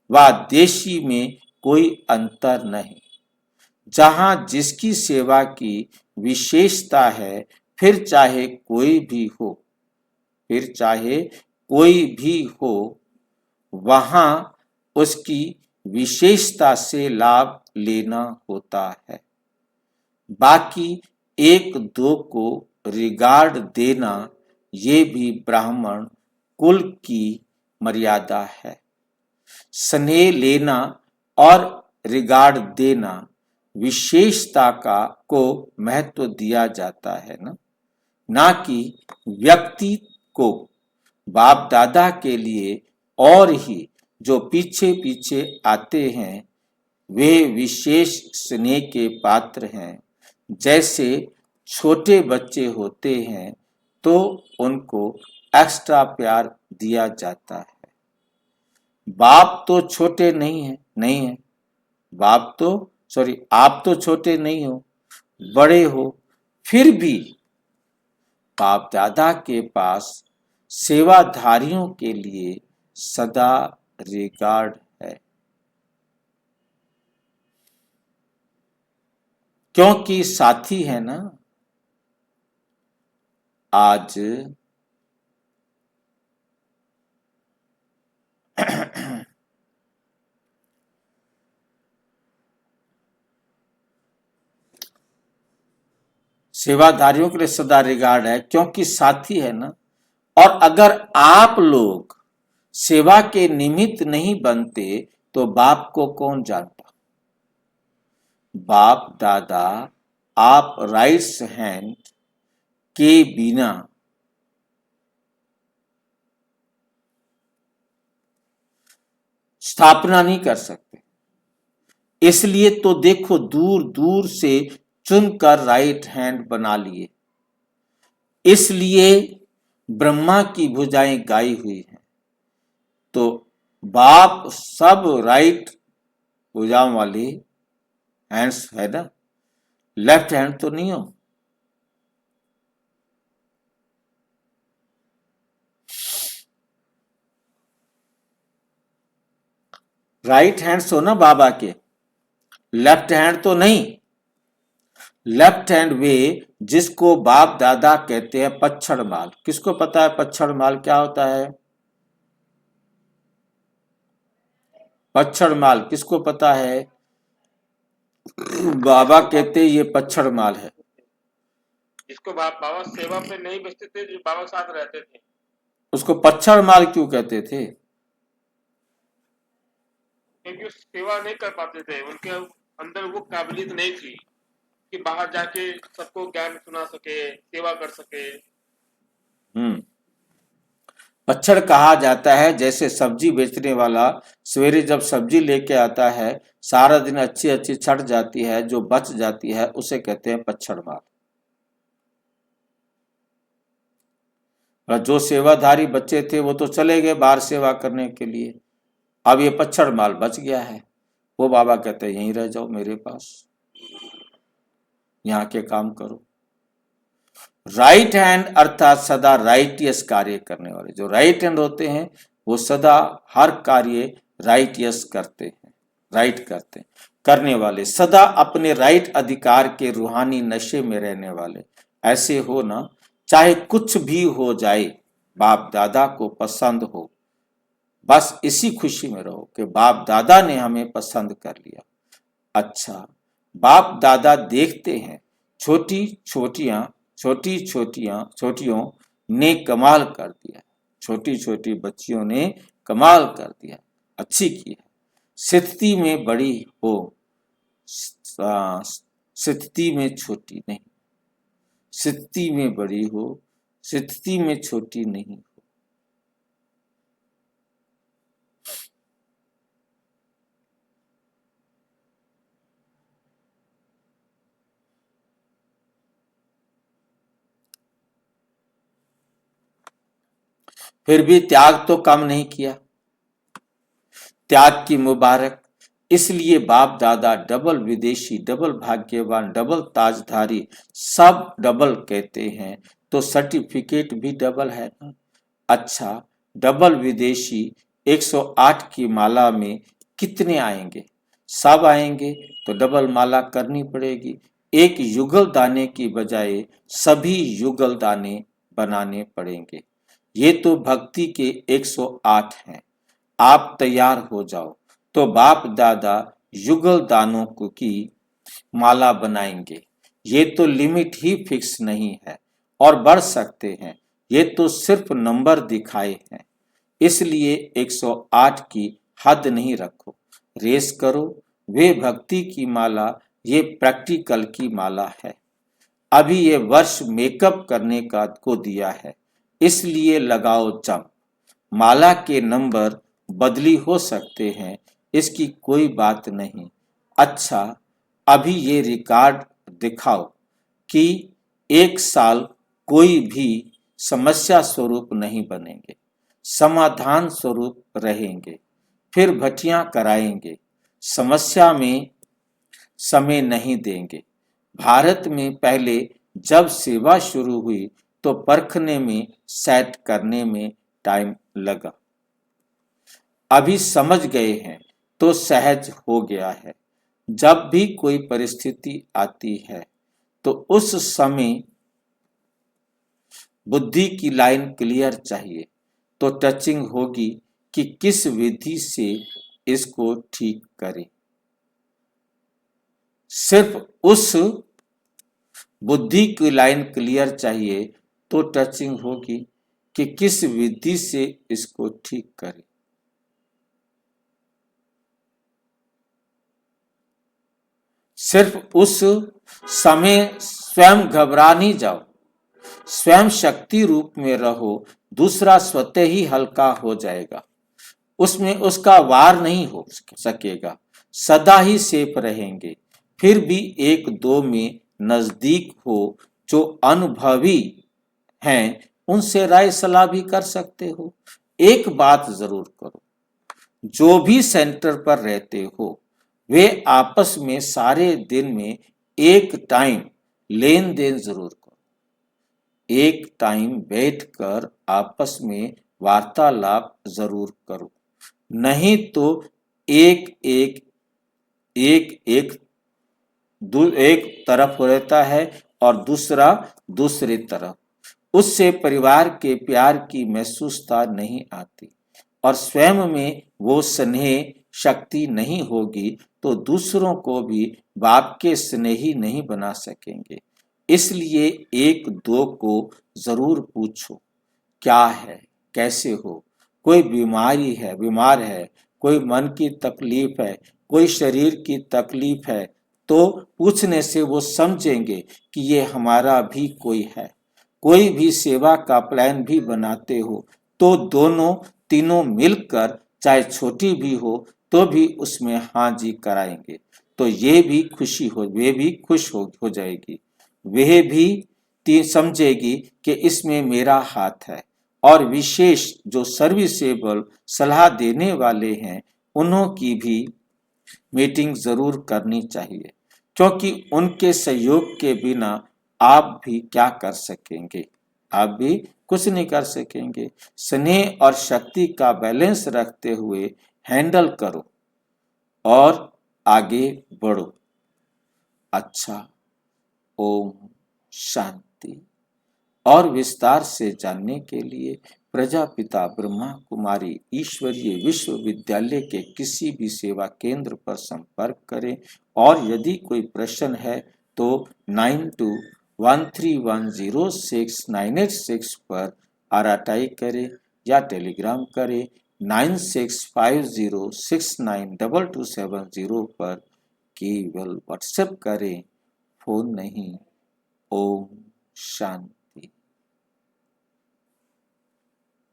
S1: व देशी में कोई अंतर नहीं। जहां जिसकी सेवा की विशेषता है, फिर चाहे कोई भी हो, वहां उसकी विशेषता से लाभ लेना होता है। बाकी एक दो को रिगार्ड देना, ये भी ब्राह्मण कुल की मर्यादा है। स्नेह लेना और रिगार्ड देना, विशेषता को महत्व दिया जाता है ना कि व्यक्ति को। बाप दादा के लिए और ही जो पीछे पीछे आते हैं वे विशेष स्नेह के पात्र हैं। जैसे छोटे बच्चे होते हैं तो उनको एक्स्ट्रा प्यार दिया जाता है। बाप तो छोटे नहीं है, आप तो छोटे नहीं हो, बड़े हो, फिर भी बाप दादा के पास सेवाधारियों के लिए सदा रिगार्ड है, क्योंकि साथी है ना। आज सेवाधारियों के लिए सदा रिगार्ड है क्योंकि साथी है ना। और अगर आप लोग सेवा के निमित्त नहीं बनते तो बाप को कौन जानता। बाप दादा आप राइट्स हैंड के बिना स्थापना नहीं कर सकते। इसलिए तो देखो दूर दूर से चुनकर राइट हैंड बना लिए। इसलिए ब्रह्मा की भुजाएं गाई हुई हैं। तो बाप सब राइट भुजाओं वाले हैंड्स है ना, लेफ्ट हैंड तो नहीं हो। राइट हैंड्स हो ना बाबा के, लेफ्ट हैंड तो नहीं। लेफ्ट हैंड वे जिसको बाप दादा कहते हैं पच्छड़ माल। किसको पता है पच्छड़ माल क्या होता है? पच्छड़ माल किसको पता है? बाबा कहते ये पच्छड़ माल है।
S4: जिसको बाबा सेवा पे नहीं बचते थे, जो बाबा साथ रहते थे,
S1: उसको पच्छड़ माल क्यों कहते थे?
S4: क्योंकि सेवा नहीं कर पाते थे, उनके अंदर वो काबिलियत नहीं थी कि बाहर जाके सबको ज्ञान सुना सके, सेवा कर सके।
S1: पच्छड़ कहा जाता है जैसे सब्जी बेचने वाला सवेरे जब सब्जी लेके आता है, सारा दिन अच्छी अच्छी छट जाती है, जो बच जाती है उसे कहते हैं पच्छड़ माल। और जो सेवाधारी बच्चे थे वो तो चले गए बाहर सेवा करने के लिए, अब ये पच्छड़ माल बच गया है। वो बाबा कहते हैं यहीं रह जाओ मेरे पास, यहाँ के काम करो। राइट हैंड अर्थात सदा राइटियस कार्य करने वाले। जो राइट हैंड होते हैं वो सदा हर कार्य राइटियस करते हैं, राइट करते हैं। करने वाले सदा अपने राइट अधिकार के रूहानी नशे में रहने वाले। ऐसे हो ना, चाहे कुछ भी हो जाए, बाप दादा को पसंद हो, बस इसी खुशी में रहो कि बाप दादा ने हमें पसंद कर लिया। अच्छा, बाप दादा देखते हैं छोटियों ने कमाल कर दिया, छोटी छोटी बच्चियों ने कमाल कर दिया, अच्छी की है। स्थिति में बड़ी हो, स्थिति में छोटी नहीं। स्थिति में बड़ी हो, स्थिति में छोटी नहीं हो। फिर भी त्याग तो कम नहीं किया। त्याग की मुबारक। इसलिए बाप दादा डबल विदेशी, डबल भाग्यवान, डबल ताजधारी, सब डबल कहते हैं, तो सर्टिफिकेट भी डबल है ना। अच्छा, डबल विदेशी 108 की माला में कितने आएंगे? सब आएंगे तो डबल माला करनी पड़ेगी। एक युगल दाने की बजाय सभी युगल दाने बनाने पड़ेंगे। ये तो भक्ति के 108 हैं। आप तैयार हो जाओ तो बाप दादा युगल दानों की माला बनाएंगे। ये तो लिमिट ही फिक्स नहीं है और बढ़ सकते हैं। ये तो सिर्फ नंबर दिखाए हैं। इसलिए 108 की हद नहीं रखो, रेस करो। वे भक्ति की माला ये प्रैक्टिकल की माला है। अभी ये वर्ष मेकअप करने का को दिया है, इसलिए लगाओ जंप। माला के नंबर बदली हो सकते हैं, इसकी कोई बात नहीं। अच्छा, अभी ये रिकॉर्ड दिखाओ कि एक साल कोई भी समस्या स्वरूप नहीं बनेंगे, समाधान स्वरूप रहेंगे, फिर भटियां कराएंगे, समस्या में समय नहीं देंगे। भारत में पहले जब सेवा शुरू हुई तो परखने में, सेट करने में टाइम लगा। अभी समझ गए हैं तो सहज हो गया है। जब भी कोई परिस्थिति आती है तो उस समय बुद्धि की लाइन क्लियर चाहिए, तो टचिंग होगी कि किस विधि से इसको ठीक करें। सिर्फ उस बुद्धि की लाइन क्लियर चाहिए तो टचिंग होगी कि किस विधि से इसको ठीक करें। सिर्फ उस समय स्वयं घबरा नहीं जाओ, स्वयं शक्ति रूप में रहो, दूसरा स्वतः ही हल्का हो जाएगा, उसमें उसका वार नहीं हो सकेगा, सदा ही सेफ रहेंगे। फिर भी एक दो में नजदीक हो जो अनुभवी हैं, उनसे राय सलाह भी कर सकते हो। एक बात जरूर करो, जो भी सेंटर पर रहते हो वे आपस में सारे दिन में एक टाइम लेन देन जरूर करो। एक टाइम बैठकर आपस में वार्तालाप जरूर करो, नहीं तो एक तरफ रहता है और दूसरा दूसरी तरफ, उससे परिवार के प्यार की महसूसता नहीं आती और स्वयं में वो स्नेह शक्ति नहीं होगी तो दूसरों को भी बाप के स्नेही नहीं बना सकेंगे। इसलिए एक दो को जरूर पूछो, क्या है, कैसे हो, कोई बीमार है, कोई मन की तकलीफ है, कोई शरीर की तकलीफ है, तो पूछने से वो समझेंगे कि ये हमारा भी कोई है। कोई भी सेवा का प्लान भी बनाते हो तो दोनों तीनों मिलकर, चाहे छोटी भी हो तो भी उसमें हाँ जी कराएंगे, तो ये भी वे भी खुश हो जाएगी, वह भी समझेगी कि इसमें मेरा हाथ है। और विशेष जो सर्विसेबल सलाह देने वाले हैं उन्हों की भी मीटिंग जरूर करनी चाहिए, क्योंकि उनके सहयोग के बिना आप भी क्या कर सकेंगे, आप भी कुछ नहीं कर सकेंगे। स्नेह और शक्ति का बैलेंस रखते हुए हैंडल करो और आगे बढ़ो। अच्छा, ओम शांति। और विस्तार से जानने के लिए प्रजापिता ब्रह्मा कुमारी ईश्वरीय विश्वविद्यालय के किसी भी सेवा केंद्र पर संपर्क करें और यदि कोई प्रश्न है तो 9213106986 पर आरटीआई करें या टेलीग्राम करें 9650692270 पर केवल व्हाट्सएप करें, फोन नहीं। ओम शांति।